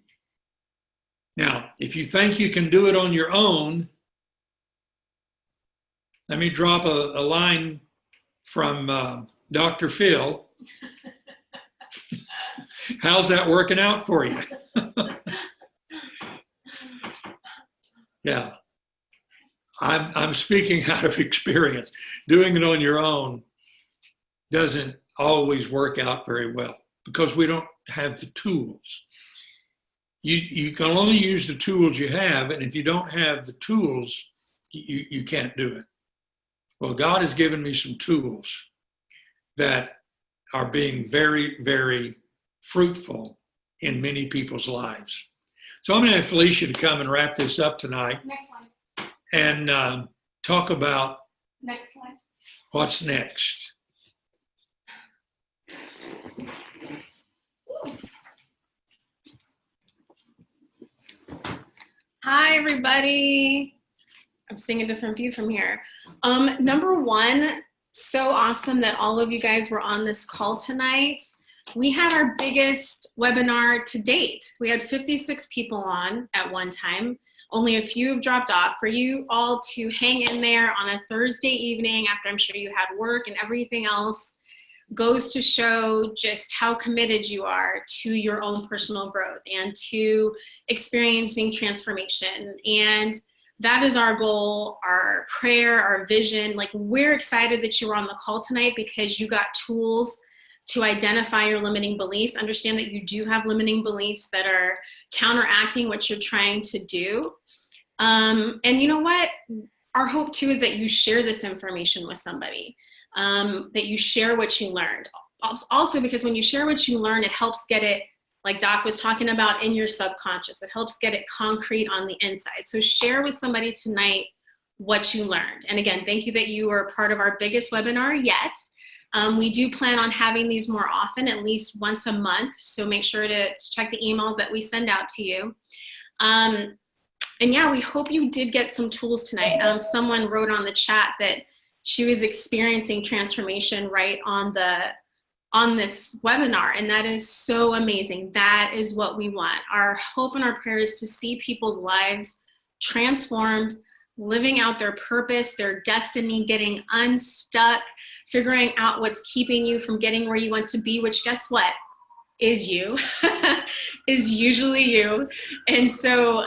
Now, if you think you can do it on your own, let me drop a line from Dr. Phil. How's that working out for you? Yeah, I'm speaking out of experience. Doing it on your own doesn't always work out very well because we don't have the tools. You can only use the tools you have, and if you don't have the tools, you can't do it. Well, God has given me some tools that are being very, very fruitful in many people's lives. So I'm going to have Felicia to come and wrap this up tonight. Next slide. And talk about Next slide. what's next. Hi, everybody. I'm seeing a different view from here. Number one, so awesome that all of you guys were on this call tonight. We had our biggest webinar to date. We had 56 people on at one time. Only a few have dropped off. For you all to hang in there on a Thursday evening after I'm sure you had work and everything else goes to show just how committed you are to your own personal growth and to experiencing transformation. And that is our goal, our prayer, our vision. Like, we're excited that you were on the call tonight because you got tools to identify your limiting beliefs. Understand that you do have limiting beliefs that are counteracting what you're trying to do. And you know what? Our hope too is that you share this information with somebody, that you share what you learned. Also, because when you share what you learn, it helps get it, like Doc was talking about, in your subconscious. It helps get it concrete on the inside. So share with somebody tonight what you learned. And again, thank you that you were part of our biggest webinar yet. We do plan on having these more often, at least once a month. So make sure to check the emails that we send out to you. And yeah, we hope you did get some tools tonight. Someone wrote on the chat that she was experiencing transformation right on this webinar, and that is so amazing. That is what we want. Our hope and our prayer is to see people's lives transformed, living out their purpose, their destiny, getting unstuck, figuring out what's keeping you from getting where you want to be, which, guess what, is you, is usually you. And so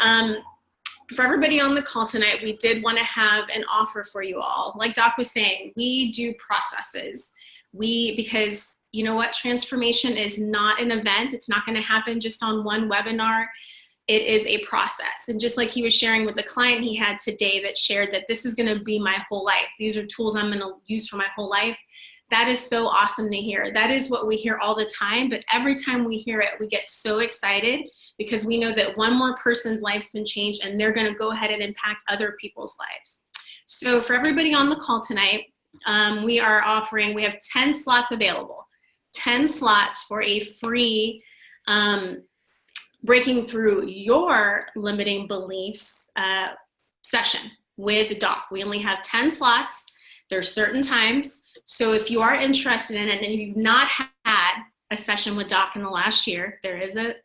for everybody on the call tonight, we did want to have an offer for you all. Like Doc was saying, we do processes. Because you know what, transformation is not an event. It's not going to happen just on one webinar. It is a process. And just like he was sharing with the client he had today that shared that this is going to be my whole life. These are tools I'm going to use for my whole life. That is so awesome to hear. That is what we hear all the time, but every time we hear it, we get so excited because we know that one more person's life's been changed and they're going to go ahead and impact other people's lives. So for everybody on the call tonight, we have 10 slots available. 10 slots for a free breaking through your limiting beliefs session with Doc. We only have 10 slots. There's certain times. So if you are interested in it and you've not had a session with Doc in the last year, there is a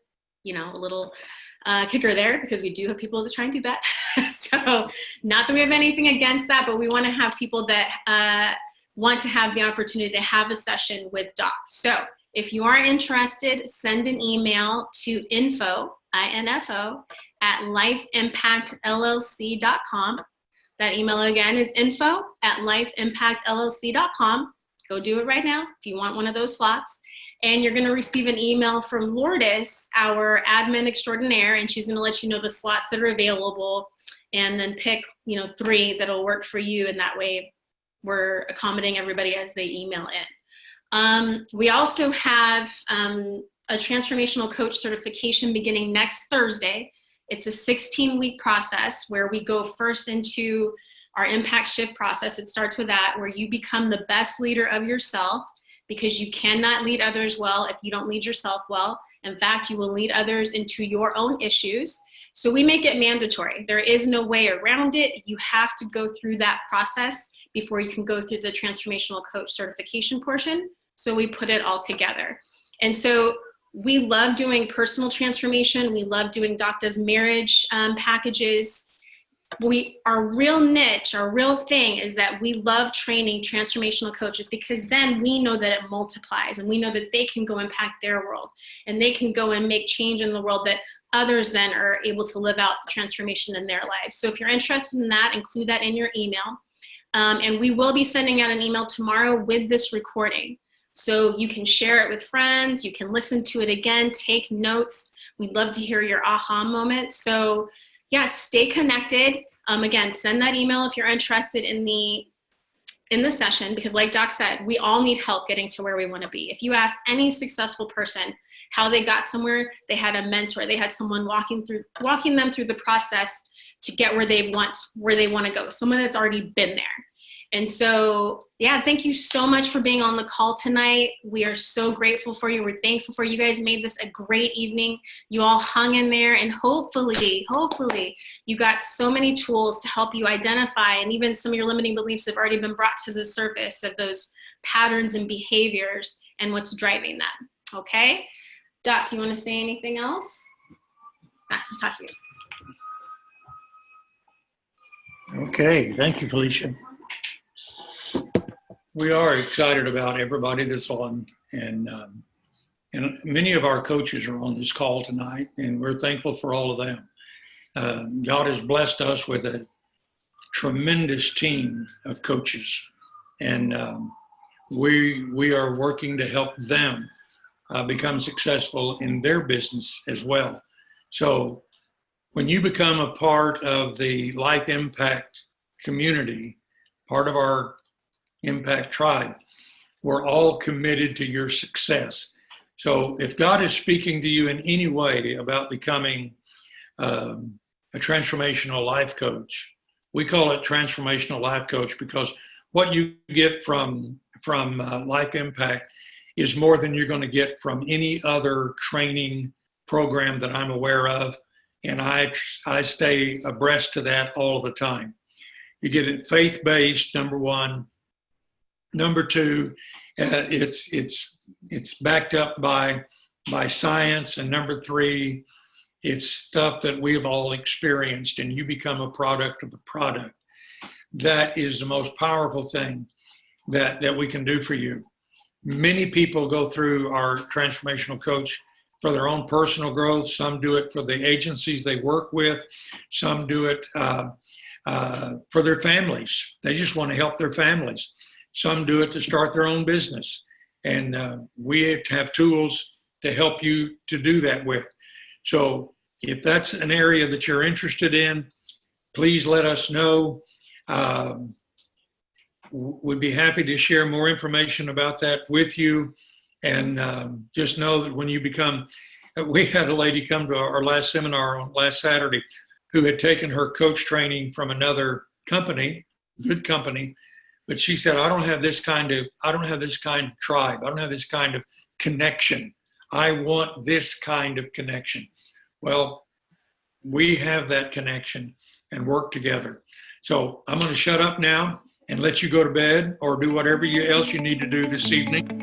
little kicker there because we do have people that try and do that. So not that we have anything against that, but we want to have people that want to have the opportunity to have a session with Doc. So if you are interested, send an email to info, I-N-F-O, at lifeimpactllc.com. That email again is info@lifeimpactllc.com. Go do it right now if you want one of those slots. And you're going to receive an email from Lourdes, our admin extraordinaire, and she's going to let you know the slots that are available and then pick, 3 that'll work for you. And that way we're accommodating everybody as they email in. We also have a transformational coach certification beginning next Thursday. It's a 16-week process where we go first into our impact shift process. It starts with that, where you become the best leader of yourself, because you cannot lead others well if you don't lead yourself well. In fact, you will lead others into your own issues. So we make it mandatory. There is no way around it. You have to go through that process before you can go through the transformational coach certification portion. So we put it all together. And so we love doing personal transformation. We love doing Doctor's marriage packages. Our real niche, our real thing is that we love training transformational coaches, because then we know that it multiplies, and we know that they can go impact their world, and they can go and make change in the world that others then are able to live out the transformation in their lives. So if you're interested in that, include that in your email. And we will be sending out an email tomorrow with this recording. So you can share it with friends, you can listen to it again, take notes. We'd love to hear your aha moments. So yeah, stay connected. Again, send that email if you're interested in the session, because like Doc said, we all need help getting to where we want to be. If you ask any successful person how they got somewhere, they had a mentor, they had someone walking them through the process to get where they want to go, someone that's already been there. And so, yeah, thank you so much for being on the call tonight. We are so grateful for you. We're thankful for you guys made this a great evening. You all hung in there, and hopefully you got so many tools to help you identify, and even some of your limiting beliefs have already been brought to the surface of those patterns and behaviors and what's driving them. Okay? Dot, do you want to say anything else? Max, let's talk to you. Okay, thank you, Felicia. We are excited about everybody that's on, and many of our coaches are on this call tonight, and we're thankful for all of them. God has blessed us with a tremendous team of coaches, and we are working to help them become successful in their business as well. So when you become a part of the Life Impact community, part of our Impact Tribe, we're all committed to your success. So if God is speaking to you in any way about becoming a transformational life coach, we call it transformational life coach, because what you get from Life Impact is more than you're going to get from any other training program that I'm aware of. And I stay abreast to that all the time. You get it faith-based, number one. Number two, it's backed up by science. And number three, it's stuff that we've all experienced, and you become a product of the product. That is the most powerful thing that we can do for you. Many people go through our transformational coach for their own personal growth. Some do it for the agencies they work with. Some do it for their families. They just want to help their families. Some do it to start their own business. And we have tools to help you to do that with. So if that's an area that you're interested in, please let us know. We'd be happy to share more information about that with you. And just know that when you become, we had a lady come to our last seminar on last Saturday who had taken her coach training from another company, good company, but she said, I don't have this kind of tribe. I don't have this kind of connection. I want this kind of connection. Well, we have that connection and work together. So I'm going to shut up now and let you go to bed or do whatever else you need to do this evening.